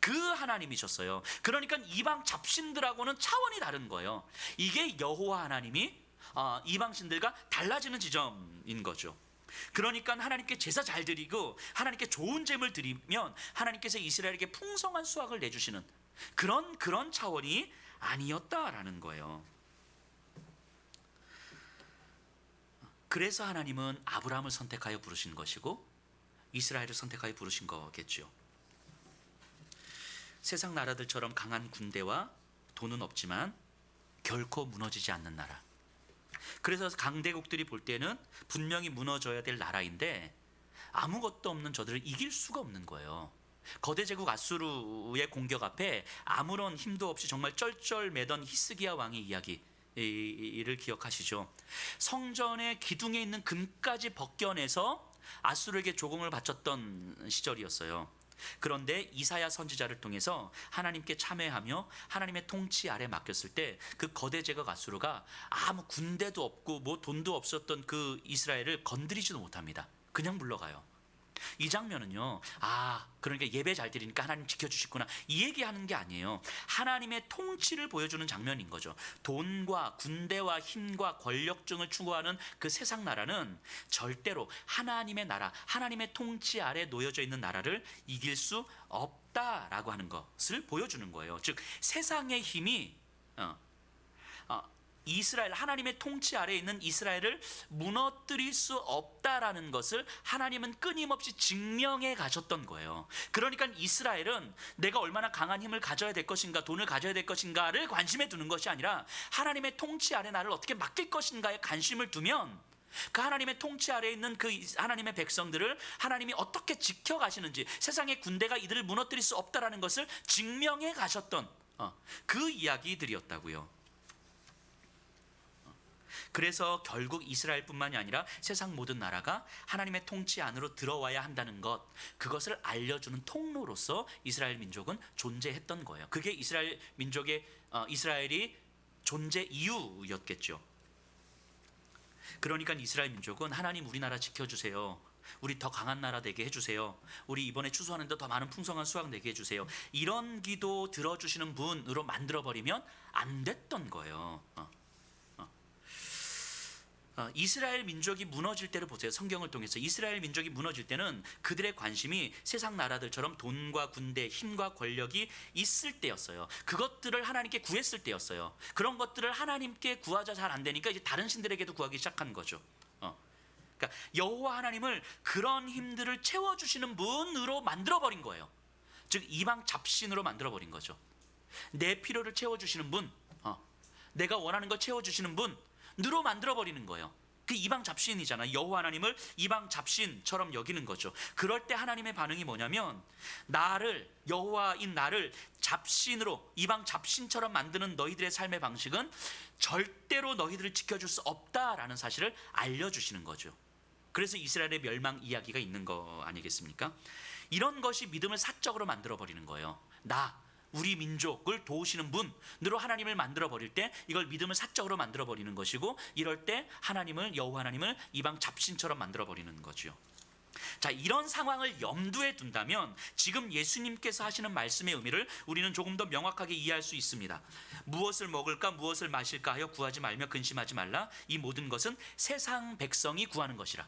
그 하나님이셨어요. 그러니까 이방 잡신들하고는 차원이 다른 거예요. 이게 여호와 하나님이 이방신들과 달라지는 지점인 거죠. 그러니까 하나님께 제사 잘 드리고 하나님께 좋은 제물 드리면 하나님께서 이스라엘에게 풍성한 수확을 내주시는 그런 차원이 아니었다라는 거예요. 그래서 하나님은 아브라함을 선택하여 부르신 것이고 이스라엘을 선택하여 부르신 거겠죠. 세상 나라들처럼 강한 군대와 돈은 없지만 결코 무너지지 않는 나라. 그래서 강대국들이 볼 때는 분명히 무너져야 될 나라인데 아무것도 없는 저들을 이길 수가 없는 거예요. 거대 제국 아수르의 공격 앞에 아무런 힘도 없이 정말 쩔쩔매던 히스기야 왕의 이야기를 기억하시죠? 성전의 기둥에 있는 금까지 벗겨내서 아수르에게 조공을 바쳤던 시절이었어요. 그런데 이사야 선지자를 통해서 하나님께 참회하며 하나님의 통치 아래 맡겼을 때 그 거대 제국 아수르가 아무 군대도 없고 뭐 돈도 없었던 그 이스라엘을 건드리지도 못합니다. 그냥 물러가요. 이 장면은요, 그러니까 예배 잘 드리니까 하나님 지켜주시구나 이 얘기하는 게 아니에요. 하나님의 통치를 보여주는 장면인 거죠. 돈과 군대와 힘과 권력증을 추구하는 그 세상 나라는 절대로 하나님의 나라, 하나님의 통치 아래 놓여져 있는 나라를 이길 수 없다라고 하는 것을 보여주는 거예요. 즉 세상의 힘이 이스라엘, 하나님의 통치 아래에 있는 이스라엘을 무너뜨릴 수 없다라는 것을 하나님은 끊임없이 증명해 가셨던 거예요. 그러니까 이스라엘은 내가 얼마나 강한 힘을 가져야 될 것인가, 돈을 가져야 될 것인가를 관심에 두는 것이 아니라 하나님의 통치 아래 나를 어떻게 맡길 것인가에 관심을 두면 그 하나님의 통치 아래에 있는 그 하나님의 백성들을 하나님이 어떻게 지켜가시는지, 세상의 군대가 이들을 무너뜨릴 수 없다라는 것을 증명해 가셨던 그 이야기들이었다고요. 그래서 결국 이스라엘뿐만이 아니라 세상 모든 나라가 하나님의 통치 안으로 들어와야 한다는 것, 그것을 알려주는 통로로서 이스라엘 민족은 존재했던 거예요. 그게 이스라엘 민족의 이스라엘이 존재 이유였겠죠. 그러니까 이스라엘 민족은 하나님 우리 나라 지켜주세요, 우리 더 강한 나라 되게 해주세요, 우리 이번에 추수하는데 더 많은 풍성한 수확 내게 해주세요, 이런 기도 들어주시는 분으로 만들어버리면 안 됐던 거예요. 이스라엘 민족이 무너질 때를 보세요. 성경을 통해서 이스라엘 민족이 무너질 때는 그들의 관심이 세상 나라들처럼 돈과 군대, 힘과 권력이 있을 때였어요. 그것들을 하나님께 구했을 때였어요. 그런 것들을 하나님께 구하자 잘 안 되니까 이제 다른 신들에게도 구하기 시작한 거죠. 그러니까 여호와 하나님을 그런 힘들을 채워주시는 분으로 만들어버린 거예요. 즉 이방 잡신으로 만들어버린 거죠. 내 필요를 채워주시는 분, 내가 원하는 걸 채워주시는 분으로 만들어버리는 거예요. 그 이방 잡신이잖아. 여호와 하나님을 이방 잡신처럼 여기는 거죠. 그럴 때 하나님의 반응이 뭐냐면 나를, 여호와인 나를 잡신으로, 이방 잡신처럼 만드는 너희들의 삶의 방식은 절대로 너희들을 지켜줄 수 없다라는 사실을 알려주시는 거죠. 그래서 이스라엘의 멸망 이야기가 있는 거 아니겠습니까? 이런 것이 믿음을 사적으로 만들어버리는 거예요. 우리 민족을 도우시는 분으로 하나님을 만들어버릴 때 이걸 믿음을 사적으로 만들어버리는 것이고, 이럴 때 하나님을, 여호와 하나님을 이방 잡신처럼 만들어버리는 거죠. 자, 이런 상황을 염두에 둔다면 지금 예수님께서 하시는 말씀의 의미를 우리는 조금 더 명확하게 이해할 수 있습니다. 무엇을 먹을까 무엇을 마실까 하여 구하지 말며 근심하지 말라. 이 모든 것은 세상 백성이 구하는 것이라.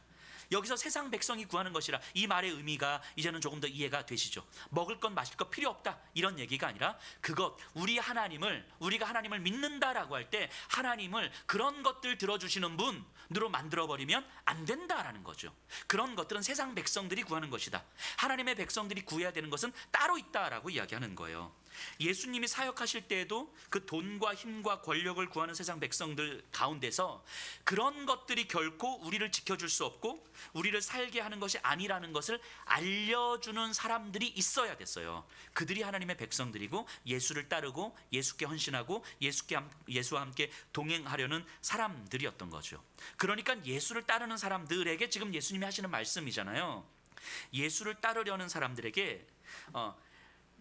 여기서 세상 백성이 구하는 것이라, 이 말의 의미가 이제는 조금 더 이해가 되시죠? 먹을 것 마실 것 필요 없다 이런 얘기가 아니라, 그것, 우리가 하나님을 믿는다라고 할 때 하나님을 그런 것들 들어주시는 분으로 만들어버리면 안 된다라는 거죠. 그런 것들은 세상 백성들이 구하는 것이다. 하나님의 백성들이 구해야 되는 것은 따로 있다라고 이야기하는 거예요. 예수님이 사역하실 때에도 그 돈과 힘과 권력을 구하는 세상 백성들 가운데서 그런 것들이 결코 우리를 지켜줄 수 없고 우리를 살게 하는 것이 아니라는 것을 알려주는 사람들이 있어야 됐어요. 그들이 하나님의 백성들이고 예수를 따르고 예수께 헌신하고 예수와 함께 동행하려는 사람들이었던 거죠. 그러니까 예수를 따르는 사람들에게 지금 예수님이 하시는 말씀이잖아요. 예수를 따르려는 사람들에게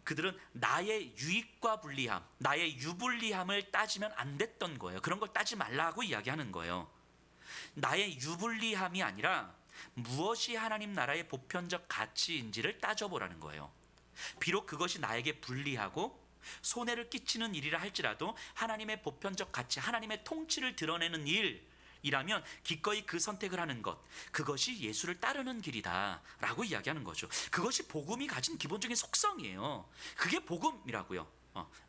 그들은 나의 유익과 불리함, 나의 유불리함을 따지면 안 됐던 거예요. 그런 걸 따지 말라고 이야기하는 거예요. 나의 유불리함이 아니라 무엇이 하나님 나라의 보편적 가치인지를 따져보라는 거예요. 비록 그것이 나에게 불리하고 손해를 끼치는 일이라 할지라도 하나님의 보편적 가치, 하나님의 통치를 드러내는 일이라면 기꺼이 그 선택을 하는 것, 그것이 예수를 따르는 길이다 라고 이야기하는 거죠. 그것이 복음이 가진 기본적인 속성이에요. 그게 복음이라고요.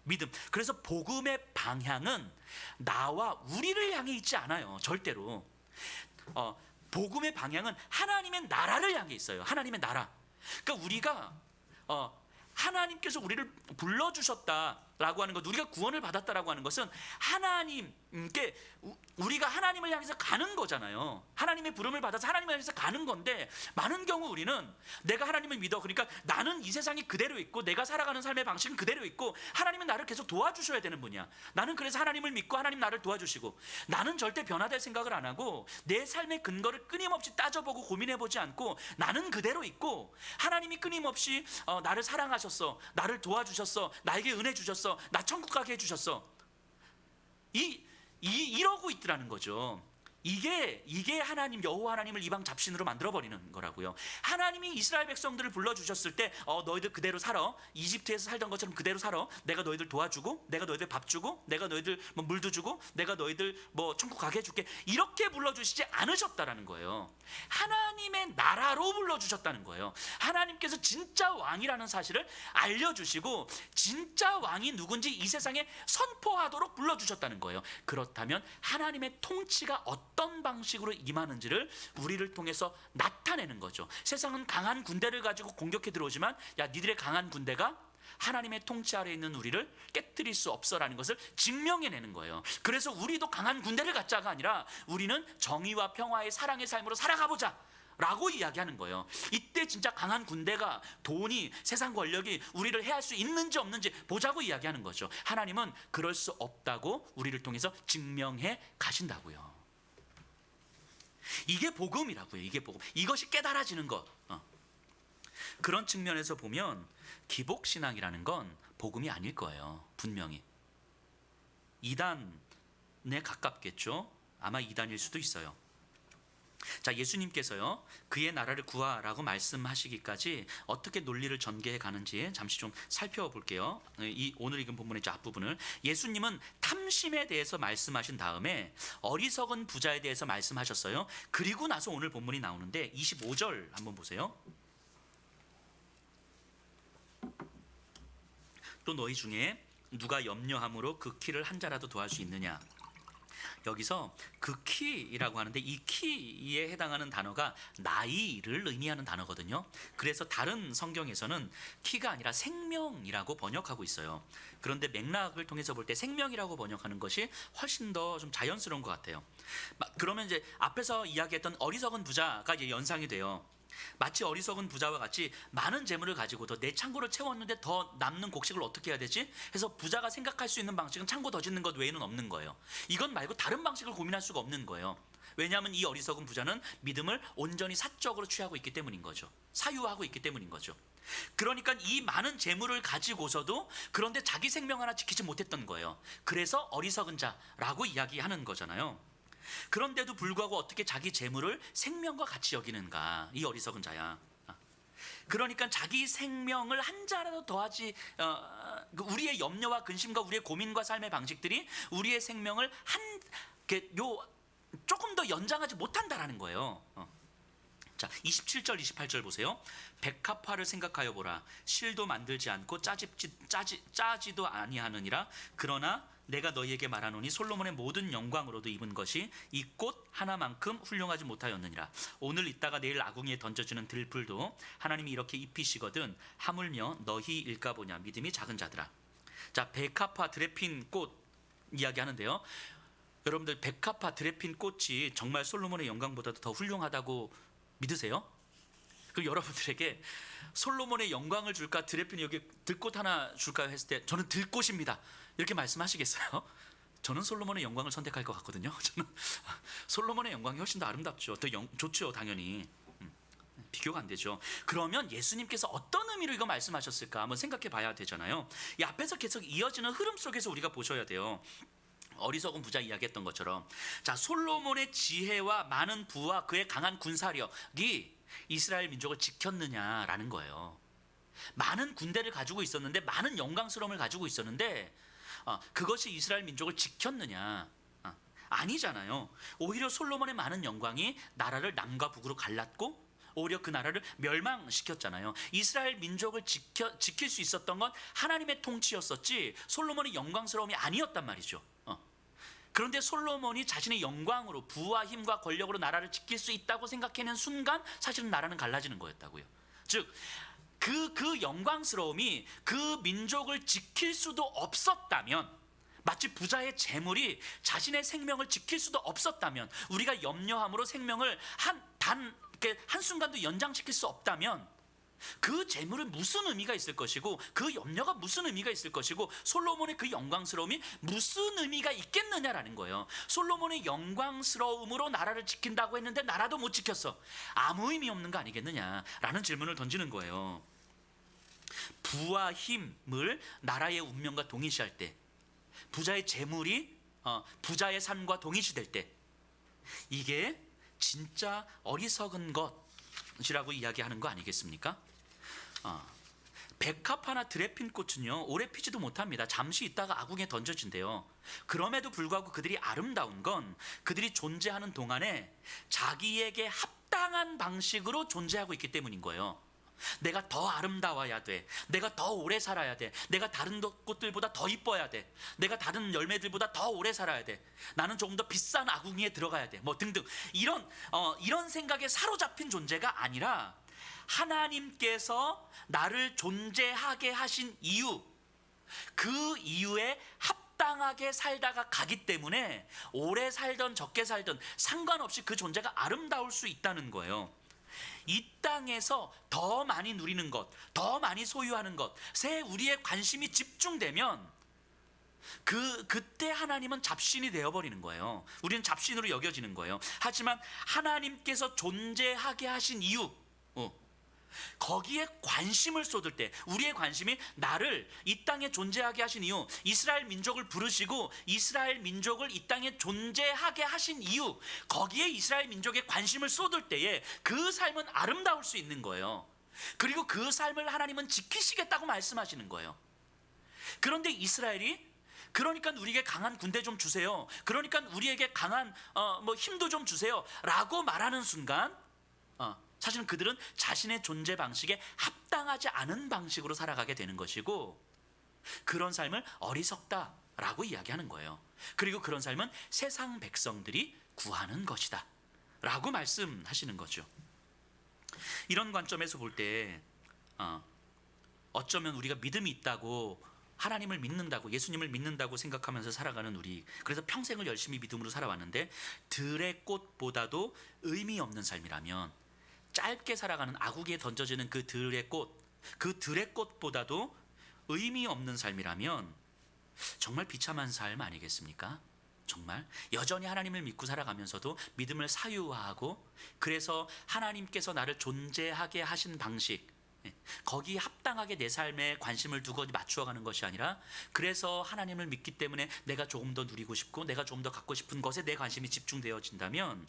믿음. 그래서 복음의 방향은 나와 우리를 향해 있지 않아요. 절대로. 복음의 방향은 하나님의 나라를 향해 있어요. 하나님의 나라. 그러니까 우리가 하나님께서 우리를 불러주셨다라고 하는 것, 우리가 구원을 받았다라고 하는 것은 하나님께 우리가 하나님을 향해서 가는 거잖아요. 하나님의 부름을 받아서 하나님을 향해서 가는 건데, 많은 경우 우리는 내가 하나님을 믿어, 그러니까 나는 이 세상이 그대로 있고 내가 살아가는 삶의 방식은 그대로 있고 하나님은 나를 계속 도와주셔야 되는 분이야. 나는 그래서 하나님을 믿고 하나님 나를 도와주시고, 나는 절대 변화될 생각을 안 하고 내 삶의 근거를 끊임없이 따져보고 고민해보지 않고 나는 그대로 있고, 하나님이 끊임없이 나를 사랑하셨어, 나를 도와주셨어, 나에게 은혜 주셨어, 나 천국 가게 해주셨어, 이러고 있더라는 거죠. 이게 하나님, 여호와 하나님을 이방 잡신으로 만들어 버리는 거라고요. 하나님이 이스라엘 백성들을 불러 주셨을 때 너희들 그대로 살아, 이집트에서 살던 것처럼 그대로 살아, 내가 너희들 도와주고, 내가 너희들 밥 주고, 내가 너희들 물도 주고, 내가 너희들 천국 가게 해줄게, 이렇게 불러 주시지 않으셨다라는 거예요. 하나님의 나라로 불러 주셨다는 거예요. 하나님께서 진짜 왕이라는 사실을 알려주시고 진짜 왕이 누군지 이 세상에 선포하도록 불러 주셨다는 거예요. 그렇다면 하나님의 통치가 어떤 방식으로 임하는지를 우리를 통해서 나타내는 거죠. 세상은 강한 군대를 가지고 공격해 들어오지만, 야, 니들의 강한 군대가 하나님의 통치 아래 있는 우리를 깨뜨릴 수 없어라는 것을 증명해내는 거예요. 그래서 우리도 강한 군대를 갖자가 아니라 우리는 정의와 평화의 사랑의 삶으로 살아가보자 라고 이야기하는 거예요. 이때 진짜 강한 군대가, 돈이, 세상 권력이 우리를 해할 수 있는지 없는지 보자고 이야기하는 거죠. 하나님은 그럴 수 없다고 우리를 통해서 증명해 가신다고요. 이게 복음이라고요. 이게 복음. 이것이 깨달아지는 것. 그런 측면에서 보면 기복신앙이라는 건 복음이 아닐 거예요. 분명히 이단에 가깝겠죠. 아마 이단일 수도 있어요. 자, 예수님께서요, 그의 나라를 구하라고 말씀하시기까지 어떻게 논리를 전개해 가는지 잠시 좀 살펴볼게요. 오늘 읽은 본문의 앞부분을. 예수님은 탐심에 대해서 말씀하신 다음에 어리석은 부자에 대해서 말씀하셨어요. 그리고 나서 오늘 본문이 나오는데 25절 한번 보세요. 또 너희 중에 누가 염려함으로 그 키를 한 자라도 더할 수 있느냐. 여기서 그 키라고 하는데, 이 키에 해당하는 단어가 나이를 의미하는 단어거든요. 그래서 다른 성경에서는 키가 아니라 생명이라고 번역하고 있어요. 그런데 맥락을 통해서 볼 때 생명이라고 번역하는 것이 훨씬 더 좀 자연스러운 것 같아요. 그러면 이제 앞에서 이야기했던 어리석은 부자가 이제 연상이 돼요. 마치 어리석은 부자와 같이 많은 재물을 가지고도 내 창고를 채웠는데 더 남는 곡식을 어떻게 해야 되지? 해서 부자가 생각할 수 있는 방식은 창고 더 짓는 것 외에는 없는 거예요. 이건 말고 다른 방식을 고민할 수가 없는 거예요. 왜냐하면 이 어리석은 부자는 믿음을 온전히 사적으로 취하고 있기 때문인 거죠. 사유하고 있기 때문인 거죠. 그러니까 이 많은 재물을 가지고서도 그런데 자기 생명 하나 지키지 못했던 거예요. 그래서 어리석은 자라고 이야기하는 거잖아요. 그런데도 불구하고 어떻게 자기 재물을 생명과 같이 여기는가, 이 어리석은 자야. 그러니까 자기 생명을 한 자라도 더하지, 우리의 염려와 근심과 우리의 고민과 삶의 방식들이 우리의 생명을 조금 더 연장하지 못한다라는 거예요. 자, 27절 28절 보세요. 백합화를 생각하여 보라. 실도 만들지 않고 짜지도 아니하느니라. 그러나 내가 너희에게 말하노니 솔로몬의 모든 영광으로도 입은 것이 이 꽃 하나만큼 훌륭하지 못하였느니라. 오늘 있다가 내일 아궁이에 던져지는 들풀도 하나님이 이렇게 입히시거든 하물며 너희 일까 보냐, 믿음이 작은 자들아. 자, 백합화 드레핀 꽃 이야기하는데요. 여러분들, 백합화 드레핀 꽃이 정말 솔로몬의 영광보다도 더 훌륭하다고 믿으세요? 그럼 여러분들에게 솔로몬의 영광을 줄까, 드레핀 여기 들꽃 하나 줄까요 했을 때 저는 들꽃입니다 이렇게 말씀하시겠어요? 저는 솔로몬의 영광을 선택할 것 같거든요. 저는 솔로몬의 영광이 훨씬 더 아름답죠. 더 좋죠, 당연히. 비교가 안 되죠. 그러면 예수님께서 어떤 의미로 이거 말씀하셨을까 한번 생각해 봐야 되잖아요. 이 앞에서 계속 이어지는 흐름 속에서 우리가 보셔야 돼요. 어리석은 부자 이야기했던 것처럼, 자, 솔로몬의 지혜와 많은 부와 그의 강한 군사력이 이스라엘 민족을 지켰느냐라는 거예요. 많은 군대를 가지고 있었는데, 많은 영광스러움을 가지고 있었는데 그것이 이스라엘 민족을 지켰느냐? 아니잖아요. 오히려 솔로몬의 많은 영광이 나라를 남과 북으로 갈랐고 오히려 그 나라를 멸망시켰잖아요. 이스라엘 민족을 지킬 수 있었던 건 하나님의 통치였었지 솔로몬의 영광스러움이 아니었단 말이죠. 그런데 솔로몬이 자신의 영광으로 부와 힘과 권력으로 나라를 지킬 수 있다고 생각하는 순간 사실은 나라는 갈라지는 거였다고요. 즉 그 영광스러움이 그 민족을 지킬 수도 없었다면, 마치 부자의 재물이 자신의 생명을 지킬 수도 없었다면, 우리가 염려함으로 생명을 한순간도 연장시킬 수 없다면 그 재물은 무슨 의미가 있을 것이고 그 염려가 무슨 의미가 있을 것이고 솔로몬의 그 영광스러움이 무슨 의미가 있겠느냐라는 거예요. 솔로몬의 영광스러움으로 나라를 지킨다고 했는데 나라도 못 지켰어. 아무 의미 없는 거 아니겠느냐라는 질문을 던지는 거예요. 부와 힘을 나라의 운명과 동일시할 때, 부자의 재물이 부자의 삶과 동일시될 때, 이게 진짜 어리석은 것이라고 이야기하는 거 아니겠습니까? 백합화나 드레핀 꽃은요 오래 피지도 못합니다. 잠시 있다가 아궁에 던져진대요. 그럼에도 불구하고 그들이 아름다운 건 그들이 존재하는 동안에 자기에게 합당한 방식으로 존재하고 있기 때문인 거예요. 내가 더 아름다워야 돼, 내가 더 오래 살아야 돼, 내가 다른 꽃들보다 더 이뻐야 돼, 내가 다른 열매들보다 더 오래 살아야 돼, 나는 조금 더 비싼 아궁이에 들어가야 돼, 뭐 등등 이런 생각에 사로잡힌 존재가 아니라 하나님께서 나를 존재하게 하신 이유, 그 이유에 합당하게 살다가 가기 때문에 오래 살던 적게 살던 상관없이 그 존재가 아름다울 수 있다는 거예요. 이 땅에서 더 많이 누리는 것, 더 많이 소유하는 것에 우리의 관심이 집중되면 그때 하나님은 잡신이 되어버리는 거예요. 우리는 잡신으로 여겨지는 거예요. 하지만 하나님께서 존재하게 하신 이유, 거기에 관심을 쏟을 때, 우리의 관심이 나를 이 땅에 존재하게 하신 이유, 이스라엘 민족을 부르시고 이스라엘 민족을 이 땅에 존재하게 하신 이유, 거기에 이스라엘 민족의 관심을 쏟을 때에 그 삶은 아름다울 수 있는 거예요. 그리고 그 삶을 하나님은 지키시겠다고 말씀하시는 거예요. 그런데 이스라엘이 그러니까 우리에게 강한 군대 좀 주세요, 그러니까 우리에게 강한 힘도 좀 주세요 라고 말하는 순간 사실은 그들은 자신의 존재 방식에 합당하지 않은 방식으로 살아가게 되는 것이고, 그런 삶을 어리석다라고 이야기하는 거예요. 그리고 그런 삶은 세상 백성들이 구하는 것이다 라고 말씀하시는 거죠. 이런 관점에서 볼 때 어쩌면 우리가 믿음이 있다고, 하나님을 믿는다고, 예수님을 믿는다고 생각하면서 살아가는 우리, 그래서 평생을 열심히 믿음으로 살아왔는데 들의 꽃보다도 의미 없는 삶이라면, 짧게 살아가는 아구기에 던져지는 그 들의 꽃, 그 들의 꽃보다도 의미 없는 삶이라면 정말 비참한 삶 아니겠습니까? 정말 여전히 하나님을 믿고 살아가면서도 믿음을 사유화하고, 그래서 하나님께서 나를 존재하게 하신 방식, 거기에 합당하게 내 삶에 관심을 두고 맞추어가는 것이 아니라, 그래서 하나님을 믿기 때문에 내가 조금 더 누리고 싶고 내가 조금 더 갖고 싶은 것에 내 관심이 집중되어진다면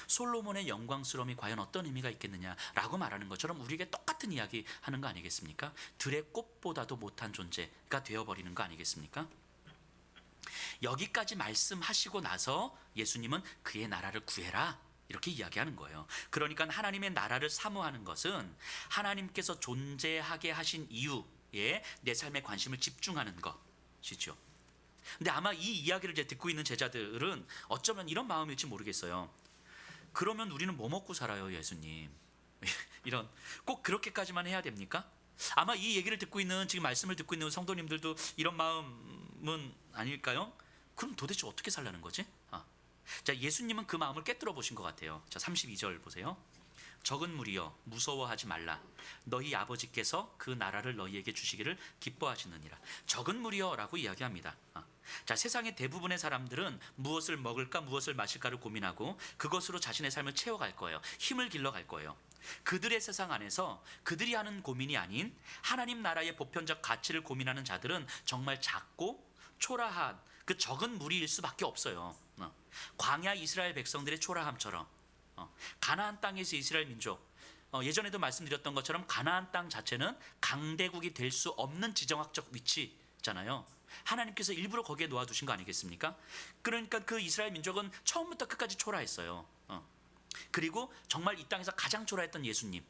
솔로몬의 영광스러움이 과연 어떤 의미가 있겠느냐라고 말하는 것처럼 우리에게 똑같은 이야기 하는 거 아니겠습니까? 들의 꽃보다도 못한 존재가 되어버리는 거 아니겠습니까? 여기까지 말씀하시고 나서 예수님은 그의 나라를 구해라 이렇게 이야기하는 거예요. 그러니까 하나님의 나라를 사모하는 것은 하나님께서 존재하게 하신 이유에 내 삶의 관심을 집중하는 것이죠. 근데 아마 이 이야기를 이제 듣고 있는 제자들은 어쩌면 이런 마음일지 모르겠어요. 그러면 우리는 뭐 먹고 살아요, 예수님? 이런, 꼭 그렇게까지만 해야 됩니까? 아마 이 얘기를 듣고 있는, 지금 말씀을 듣고 있는 성도님들도 이런 마음은 아닐까요? 그럼 도대체 어떻게 살라는 거지? 자, 예수님은 그 마음을 깨뜨려 보신 것 같아요. 자, 32절 보세요. 적은 무리여 무서워하지 말라. 너희 아버지께서 그 나라를 너희에게 주시기를 기뻐하시느니라. 적은 무리여라고 이야기합니다. 자, 세상의 대부분의 사람들은 무엇을 먹을까 무엇을 마실까를 고민하고 그것으로 자신의 삶을 채워갈 거예요. 힘을 길러갈 거예요. 그들의 세상 안에서 그들이 하는 고민이 아닌 하나님 나라의 보편적 가치를 고민하는 자들은 정말 작고 초라한 그 적은 무리일 수밖에 없어요. 광야 이스라엘 백성들의 초라함처럼 가나안 땅에서 이스라엘 민족, 예전에도 말씀드렸던 것처럼 가나안 땅 자체는 강대국이 될 수 없는 지정학적 위치잖아요. 하나님께서 일부러 거기에 놓아두신 거 아니겠습니까? 그러니까 그 이스라엘 민족은 처음부터 끝까지 초라했어요. 그리고 정말 이 땅에서 가장 초라했던 예수님,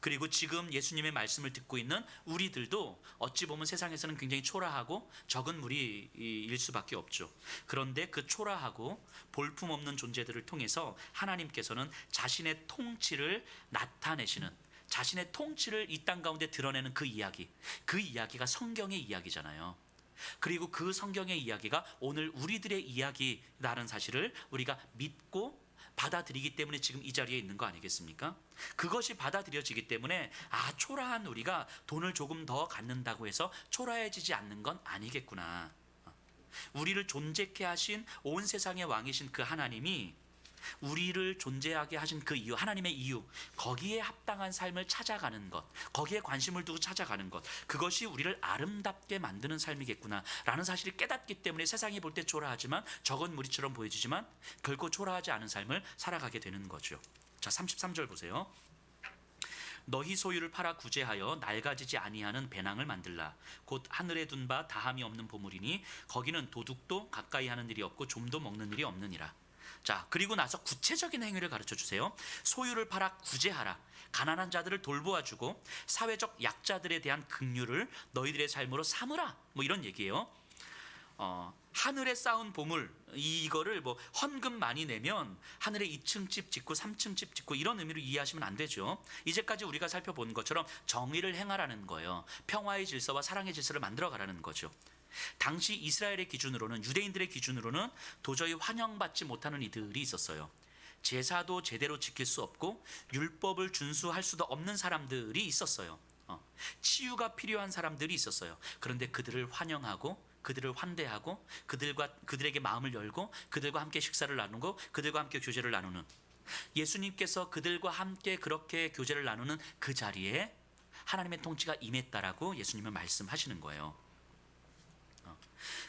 그리고 지금 예수님의 말씀을 듣고 있는 우리들도 어찌 보면 세상에서는 굉장히 초라하고 적은 무리일 수밖에 없죠. 그런데 그 초라하고 볼품없는 존재들을 통해서 하나님께서는 자신의 통치를 나타내시는, 자신의 통치를 이 땅 가운데 드러내는 그 이야기가 성경의 이야기잖아요. 그리고 그 성경의 이야기가 오늘 우리들의 이야기라는 사실을 우리가 믿고 받아들이기 때문에 지금 이 자리에 있는 거 아니겠습니까? 그것이 받아들여지기 때문에 초라한 우리가 돈을 조금 더 갖는다고 해서 초라해지지 않는 건 아니겠구나. 우리를 존재케 하신 온 세상의 왕이신 그 하나님이 우리를 존재하게 하신 그 이유, 하나님의 이유, 거기에 합당한 삶을 찾아가는 것, 거기에 관심을 두고 찾아가는 것, 그것이 우리를 아름답게 만드는 삶이겠구나 라는 사실을 깨닫기 때문에 세상이 볼 때 초라하지만 적은 무리처럼 보여지지만 결코 초라하지 않은 삶을 살아가게 되는 거죠. 자, 33절 보세요. 너희 소유를 팔아 구제하여 낡아지지 아니하는 배낭을 만들라. 곧 하늘에 둔 바 다함이 없는 보물이니 거기는 도둑도 가까이 하는 일이 없고 좀도 먹는 일이 없느니라. 자, 그리고 나서 구체적인 행위를 가르쳐 주세요. 소유를 팔아 구제하라. 가난한 자들을 돌보아주고 사회적 약자들에 대한 긍휼을 너희들의 삶으로 삼으라. 뭐 이런 얘기예요. 하늘에 쌓은 보물, 이거를 뭐 헌금 많이 내면 하늘에 2층 집 짓고 3층 집 짓고 이런 의미로 이해하시면 안 되죠. 이제까지 우리가 살펴본 것처럼 정의를 행하라는 거예요. 평화의 질서와 사랑의 질서를 만들어가라는 거죠. 당시 이스라엘의 기준으로는, 유대인들의 기준으로는 도저히 환영받지 못하는 이들이 있었어요. 제사도 제대로 지킬 수 없고 율법을 준수할 수도 없는 사람들이 있었어요. 치유가 필요한 사람들이 있었어요. 그런데 그들을 환영하고 그들을 환대하고 그들에게 마음을 열고 그들과 함께 식사를 나누고 그들과 함께 교제를 나누는, 예수님께서 그들과 함께 그렇게 교제를 나누는 그 자리에 하나님의 통치가 임했다라고 예수님은 말씀하시는 거예요.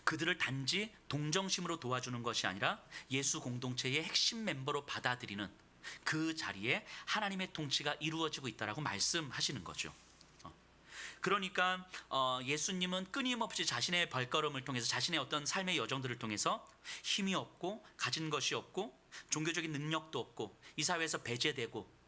그들을 단지 동정심으로 도와주는 것이 아니라 예수 공동체의 핵심 멤버로 받아들이는 그 자리에 하나님의 통치가 이루어지고 있다라고 말씀하시는 거죠. 그러니까 예수님은 끊임없이 자신의 발걸음을 통해서, 자신의 어떤 삶의 여정들을 통해서 힘이 없고 가진 것이 없고 종교적인 능력도 없고 이 사회에서 배제되고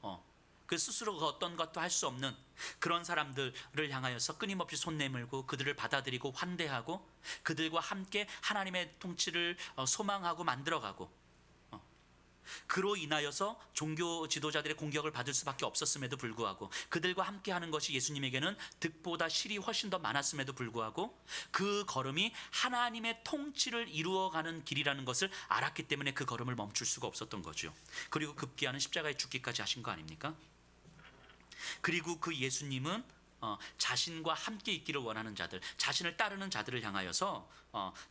그 스스로 어떤 것도 할 수 없는 그런 사람들을 향하여서 끊임없이 손 내밀고 그들을 받아들이고 환대하고 그들과 함께 하나님의 통치를 소망하고 만들어가고, 그로 인하여서 종교 지도자들의 공격을 받을 수밖에 없었음에도 불구하고 그들과 함께 하는 것이 예수님에게는 득보다 실이 훨씬 더 많았음에도 불구하고 그 걸음이 하나님의 통치를 이루어가는 길이라는 것을 알았기 때문에 그 걸음을 멈출 수가 없었던 거죠. 그리고 급기야는 십자가에 죽기까지 하신 거 아닙니까? 그리고 그 예수님은 자신과 함께 있기를 원하는 자들, 자신을 따르는 자들을 향하여서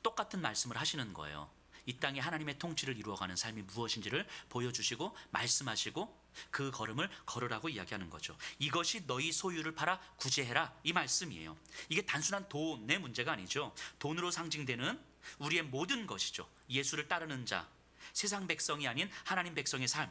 똑같은 말씀을 하시는 거예요. 이 땅에 하나님의 통치를 이루어가는 삶이 무엇인지를 보여주시고 말씀하시고 그 걸음을 걸으라고 이야기하는 거죠. 이것이 너희 소유를 팔아 구제해라, 이 말씀이에요. 이게 단순한 돈의 문제가 아니죠. 돈으로 상징되는 우리의 모든 것이죠. 예수를 따르는 자, 세상 백성이 아닌 하나님 백성의 삶,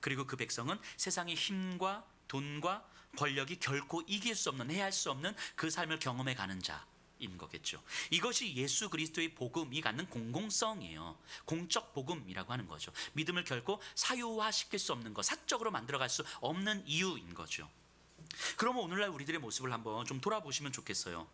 그리고 그 백성은 세상의 힘과 돈과 권력이 결코 이길 수 없는, 해할 수 없는 그 삶을 경험해 가는 자인 거겠죠. 이것이 예수 그리스도의 복음이 갖는 공공성이에요. 공적 복음이라고 하는 거죠. 믿음을 결코 사유화시킬 수 없는 것, 사적으로 만들어갈 수 없는 이유인 거죠. 그러면 오늘날 우리들의 모습을 한번 좀 돌아보시면 좋겠어요.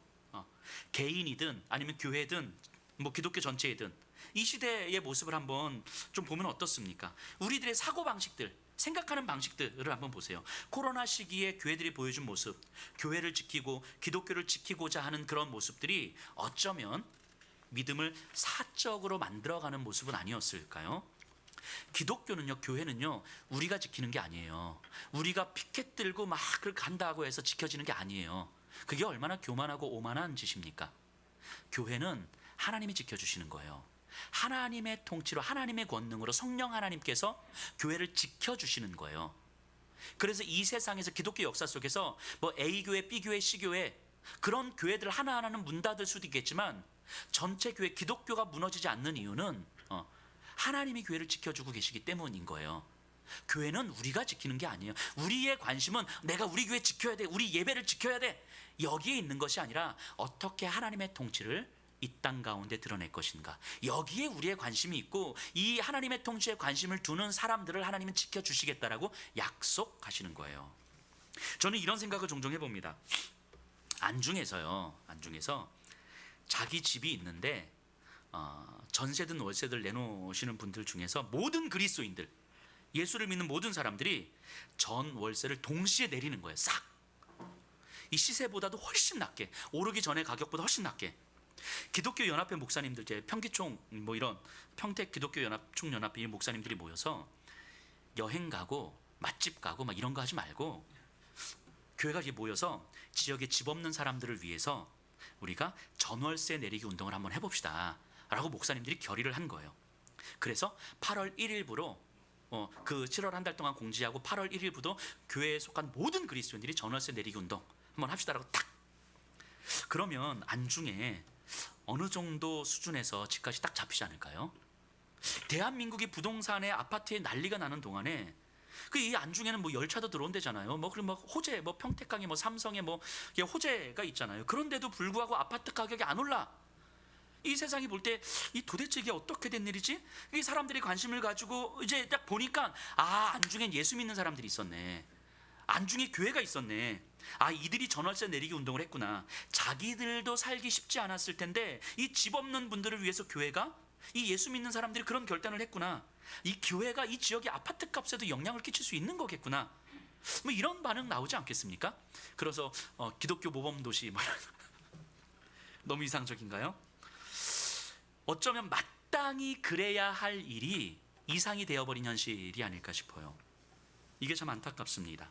개인이든 아니면 교회든 뭐 기독교 전체이든 이 시대의 모습을 한번 좀 보면 어떻습니까? 우리들의 사고방식들, 생각하는 방식들을 한번 보세요. 코로나 시기에 교회들이 보여준 모습, 교회를 지키고 기독교를 지키고자 하는 그런 모습들이 어쩌면 믿음을 사적으로 만들어가는 모습은 아니었을까요? 기독교는요, 교회는요, 우리가 지키는 게 아니에요. 우리가 피켓 들고 막 간다고 해서 지켜지는 게 아니에요. 그게 얼마나 교만하고 오만한 짓입니까? 교회는 하나님이 지켜주시는 거예요. 하나님의 통치로, 하나님의 권능으로 성령 하나님께서 교회를 지켜주시는 거예요. 그래서 이 세상에서 기독교 역사 속에서 뭐 A교회, B교회, C교회 그런 교회들 하나하나는 문 닫을 수도 있겠지만 전체 교회, 기독교가 무너지지 않는 이유는 하나님이 교회를 지켜주고 계시기 때문인 거예요. 교회는 우리가 지키는 게 아니에요. 우리의 관심은 내가 우리 교회 지켜야 돼, 우리 예배를 지켜야 돼, 여기에 있는 것이 아니라 어떻게 하나님의 통치를 이 땅 가운데 드러낼 것인가? 여기에 우리의 관심이 있고 이 하나님의 통치에 관심을 두는 사람들을 하나님은 지켜주시겠다라고 약속하시는 거예요. 저는 이런 생각을 종종 해봅니다. 안중에서 자기 집이 있는데 전세든 월세든 내놓으시는 분들 중에서 모든 그리스도인들, 예수를 믿는 모든 사람들이 전 월세를 동시에 내리는 거예요. 싹. 이 시세보다도 훨씬 낮게, 오르기 전에 가격보다 훨씬 낮게. 기독교 연합회 목사님들, 이제 평기총 뭐 이런 평택 기독교 연합 총연합회 목사님들이 모여서 여행 가고 맛집 가고 막 이런 거 하지 말고 교회가 이렇게 모여서 지역에 집 없는 사람들을 위해서 우리가 전월세 내리기 운동을 한번 해봅시다 라고 목사님들이 결의를 한 거예요. 그래서 8월 1일부로 그 7월 한 달 동안 공지하고 8월 1일부터 교회에 속한 모든 그리스도인들이 전월세 내리기 운동 한번 합시다라고 딱. 그러면 안중에 어느 정도 수준에서 집값이 딱 잡히지 않을까요? 대한민국이 부동산에 아파트에 난리가 나는 동안에 그 이 안중에는 뭐 열차도 들어온대잖아요. 뭐 그리고 뭐 호재, 뭐 평택강에 뭐 삼성에 뭐 호재가 있잖아요. 그런데도 불구하고 아파트 가격이 안 올라. 이 세상이 볼 때 이 도대체 이게 어떻게 된 일이지? 이 사람들이 관심을 가지고 이제 딱 보니까 안중엔 예수 믿는 사람들이 있었네. 안중에 교회가 있었네. 이들이 전월세 내리기 운동을 했구나. 자기들도 살기 쉽지 않았을 텐데 이 집 없는 분들을 위해서 교회가, 이 예수 믿는 사람들이 그런 결단을 했구나. 이 교회가 이 지역의 아파트 값에도 영향을 끼칠 수 있는 거겠구나. 뭐 이런 반응 나오지 않겠습니까? 그래서 기독교 모범 도시 너무 이상적인가요? 어쩌면 마땅히 그래야 할 일이 이상이 되어버린 현실이 아닐까 싶어요. 이게 참 안타깝습니다.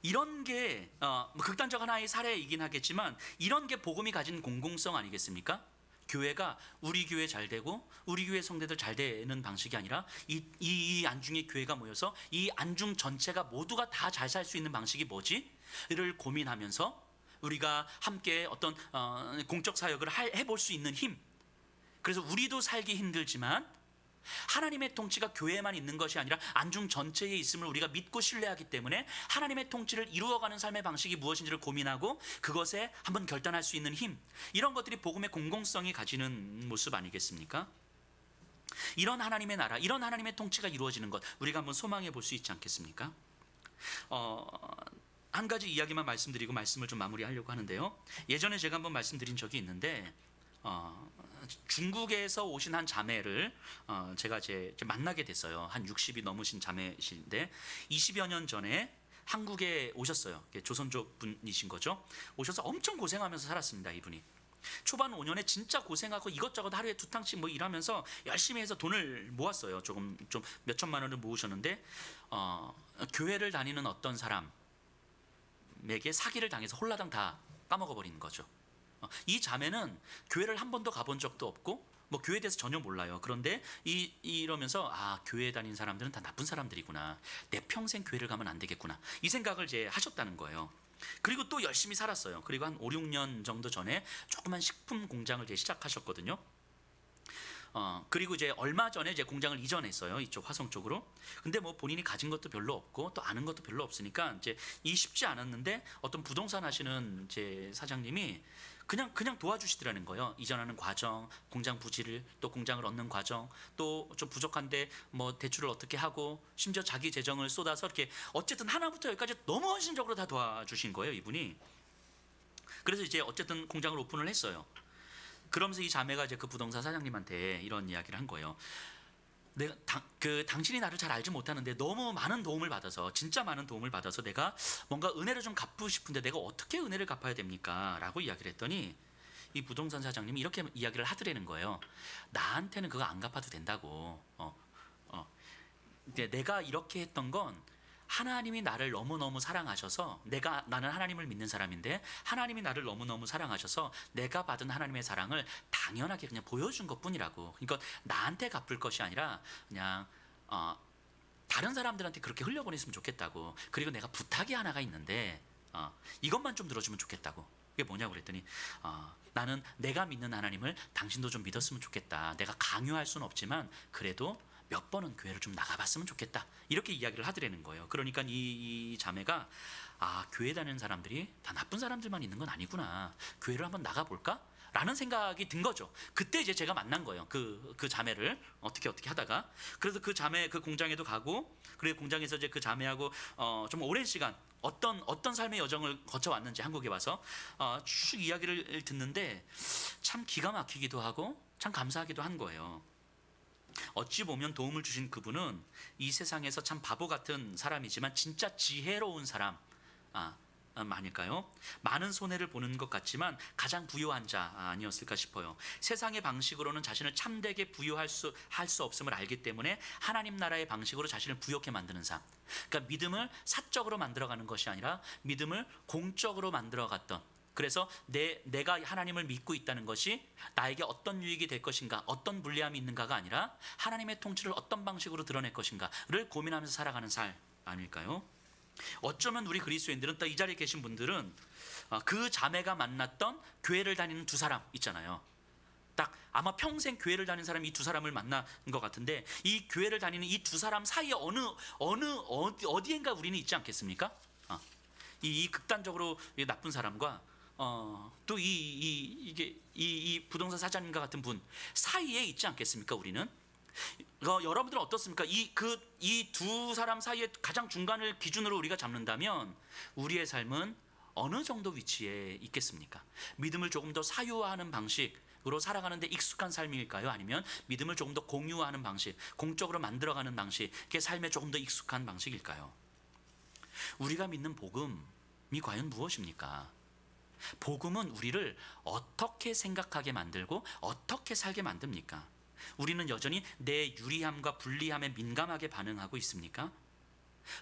이런 게 극단적 하나의 사례이긴 하겠지만 이런 게 복음이 가진 공공성 아니겠습니까? 교회가 우리 교회 잘 되고 우리 교회 성대들 잘 되는 방식이 아니라 이 안중의 교회가 모여서 이 안중 전체가 모두가 다 잘 살 수 있는 방식이 뭐지? 를 고민하면서 우리가 함께 어떤 공적 사역을 해볼 수 있는 힘. 그래서 우리도 살기 힘들지만 하나님의 통치가 교회에만 있는 것이 아니라 안중 전체에 있음을 우리가 믿고 신뢰하기 때문에 하나님의 통치를 이루어가는 삶의 방식이 무엇인지를 고민하고 그것에 한번 결단할 수 있는 힘, 이런 것들이 복음의 공공성이 가지는 모습 아니겠습니까? 이런 하나님의 나라, 이런 하나님의 통치가 이루어지는 것 우리가 한번 소망해 볼 수 있지 않겠습니까? 한 가지 이야기만 말씀드리고 말씀을 좀 마무리하려고 하는데요. 예전에 제가 한번 말씀드린 적이 있는데 중국에서 오신 한 자매를 제가 이제 만나게 됐어요. 한 60이 넘으신 자매이신데 20여 년 전에 한국에 오셨어요. 조선족 분이신 거죠. 오셔서 엄청 고생하면서 살았습니다. 이분이 초반 5년에 진짜 고생하고 이것저것 하루에 2탕씩 뭐 일하면서 열심히 해서 돈을 모았어요. 좀 몇 천만 원을 모으셨는데 교회를 다니는 어떤 사람에게 사기를 당해서 홀라당 다 까먹어 버리는 거죠. 이 자매는 교회를 한 번도 가본 적도 없고 뭐 교회에 대해서 전혀 몰라요. 그런데 이러면서 교회에 다니는 사람들은 다 나쁜 사람들이구나. 내 평생 교회를 가면 안 되겠구나. 이 생각을 이제 하셨다는 거예요. 그리고 또 열심히 살았어요. 그리고 한 5, 6년 정도 전에 조그만 식품 공장을 이제 시작하셨거든요. 그리고 이제 얼마 전에 이제 공장을 이전했어요. 이쪽 화성 쪽으로. 근데 뭐 본인이 가진 것도 별로 없고 또 아는 것도 별로 없으니까 이제 쉽지 않았는데 어떤 부동산 하시는 제 사장님이 그냥 도와주시더라는 거예요. 이전하는 과정, 공장 부지를 또 공장을 얻는 과정, 또 좀 부족한데 뭐 대출을 어떻게 하고 심지어 자기 재정을 쏟아서 이렇게 어쨌든 하나부터 열까지 너무 헌신적으로 다 도와주신 거예요, 이분이. 그래서 이제 어쨌든 공장을 오픈을 했어요. 그러면서 이 자매가 이제 그 부동산 사장님한테 이런 이야기를 한 거예요. 당신이 나를 잘 알지 못하는데 너무 많은 도움을 받아서, 진짜 많은 도움을 받아서 내가 뭔가 은혜를 좀 갚고 싶은데 내가 어떻게 은혜를 갚아야 됩니까? 라고 이야기를 했더니 이 부동산 사장님이 이렇게 이야기를 하더라는 거예요. 나한테는 그거 안 갚아도 된다고. 근데 내가 이렇게 했던 건 하나님이 나를 너무너무 사랑하셔서, 나는 하나님을 믿는 사람인데 하나님이 나를 너무너무 사랑하셔서 내가 받은 하나님의 사랑을 당연하게 그냥 보여준 것뿐이라고. 그러니까 나한테 갚을 것이 아니라 그냥 다른 사람들한테 그렇게 흘려보냈으면 좋겠다고. 그리고 내가 부탁이 하나가 있는데 이것만 좀 들어주면 좋겠다고. 그게 뭐냐고 그랬더니 나는 내가 믿는 하나님을 당신도 좀 믿었으면 좋겠다. 내가 강요할 수는 없지만 그래도 몇 번은 교회를 좀 나가봤으면 좋겠다. 이렇게 이야기를 하더라는 거예요. 그러니까 이 자매가 교회 다니는 사람들이 다 나쁜 사람들만 있는 건 아니구나. 교회를 한번 나가볼까? 라는 생각이 든 거죠. 그때 이제 제가 만난 거예요. 그 자매를 어떻게 하다가. 그래서 그 자매 그 공장에도 가고, 그리고 공장에서 이제 그 자매하고 좀 오랜 시간 어떤 삶의 여정을 거쳐왔는지 한국에 와서 쭉 이야기를 듣는데 참 기가 막히기도 하고 참 감사하기도 한 거예요. 어찌 보면 도움을 주신 그분은 이 세상에서 참 바보 같은 사람이지만 진짜 지혜로운 사람 아닐까요? 많은 손해를 보는 것 같지만 가장 부유한 자 아니었을까 싶어요. 세상의 방식으로는 자신을 참되게 부유할 수 없음을 알기 때문에 하나님 나라의 방식으로 자신을 부욕해 만드는 삶. 그러니까 믿음을 사적으로 만들어가는 것이 아니라 믿음을 공적으로 만들어갔던. 그래서 내가 하나님을 믿고 있다는 것이 나에게 어떤 유익이 될 것인가, 어떤 불리함이 있는가가 아니라 하나님의 통치를 어떤 방식으로 드러낼 것인가를 고민하면서 살아가는 삶 아닐까요? 어쩌면 우리 그리스도인들은 또 이 자리에 계신 분들은 그 자매가 만났던 교회를 다니는 두 사람 있잖아요. 딱 아마 평생 교회를 다니는 사람이 이 두 사람을 만난 것 같은데, 이 교회를 다니는 이 두 사람 사이에 어디엔가 우리는 있지 않겠습니까? 이 극단적으로 나쁜 사람과 또 이 부동산 사장님과 같은 분 사이에 있지 않겠습니까? 우리는 여러분들은 어떻습니까? 이 두 사람 사이에 가장 중간을 기준으로 우리가 잡는다면 우리의 삶은 어느 정도 위치에 있겠습니까? 믿음을 조금 더 사유화하는 방식으로 살아가는데 익숙한 삶일까요? 아니면 믿음을 조금 더 공유하는 방식, 공적으로 만들어가는 방식의 삶에 조금 더 익숙한 방식일까요? 우리가 믿는 복음이 과연 무엇입니까? 복음은 우리를 어떻게 생각하게 만들고 어떻게 살게 만듭니까? 우리는 여전히 내 유리함과 불리함에 민감하게 반응하고 있습니까?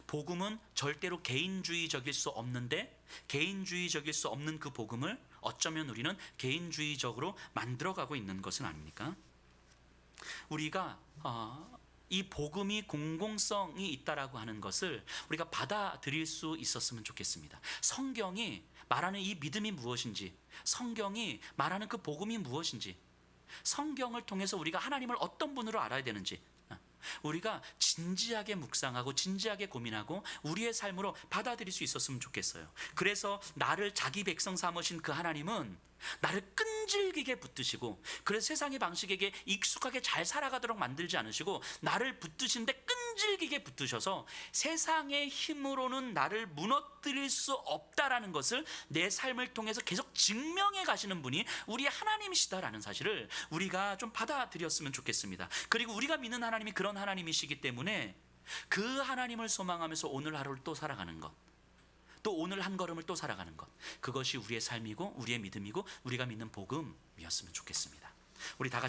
복음은 절대로 개인주의적일 수 없는데, 개인주의적일 수 없는 그 복음을 어쩌면 우리는 개인주의적으로 만들어가고 있는 것은 아닙니까? 우리가 이 복음이 공공성이 있다라고 하는 것을 우리가 받아들일 수 있었으면 좋겠습니다. 성경이 말하는 이 믿음이 무엇인지, 성경이 말하는 그 복음이 무엇인지, 성경을 통해서 우리가 하나님을 어떤 분으로 알아야 되는지 우리가 진지하게 묵상하고 진지하게 고민하고 우리의 삶으로 받아들일 수 있었으면 좋겠어요. 그래서 나를 자기 백성 삼으신 그 하나님은 나를 끈질기게 붙드시고, 그래서 세상의 방식에게 익숙하게 잘 살아가도록 만들지 않으시고 나를 붙드시는데 끈질기게 붙드셔서 세상의 힘으로는 나를 무너뜨릴 수 없다라는 것을 내 삶을 통해서 계속 증명해 가시는 분이 우리 하나님이시다라는 사실을 우리가 좀 받아들였으면 좋겠습니다. 그리고 우리가 믿는 하나님이 그런 하나님이시기 때문에 그 하나님을 소망하면서 오늘 하루를 또 살아가는 것, 또 오늘 한 걸음을 또 살아가는 것, 그것이 우리의 삶이고 우리의 믿음이고 우리가 믿는 복음이었으면 좋겠습니다. 우리 다 같이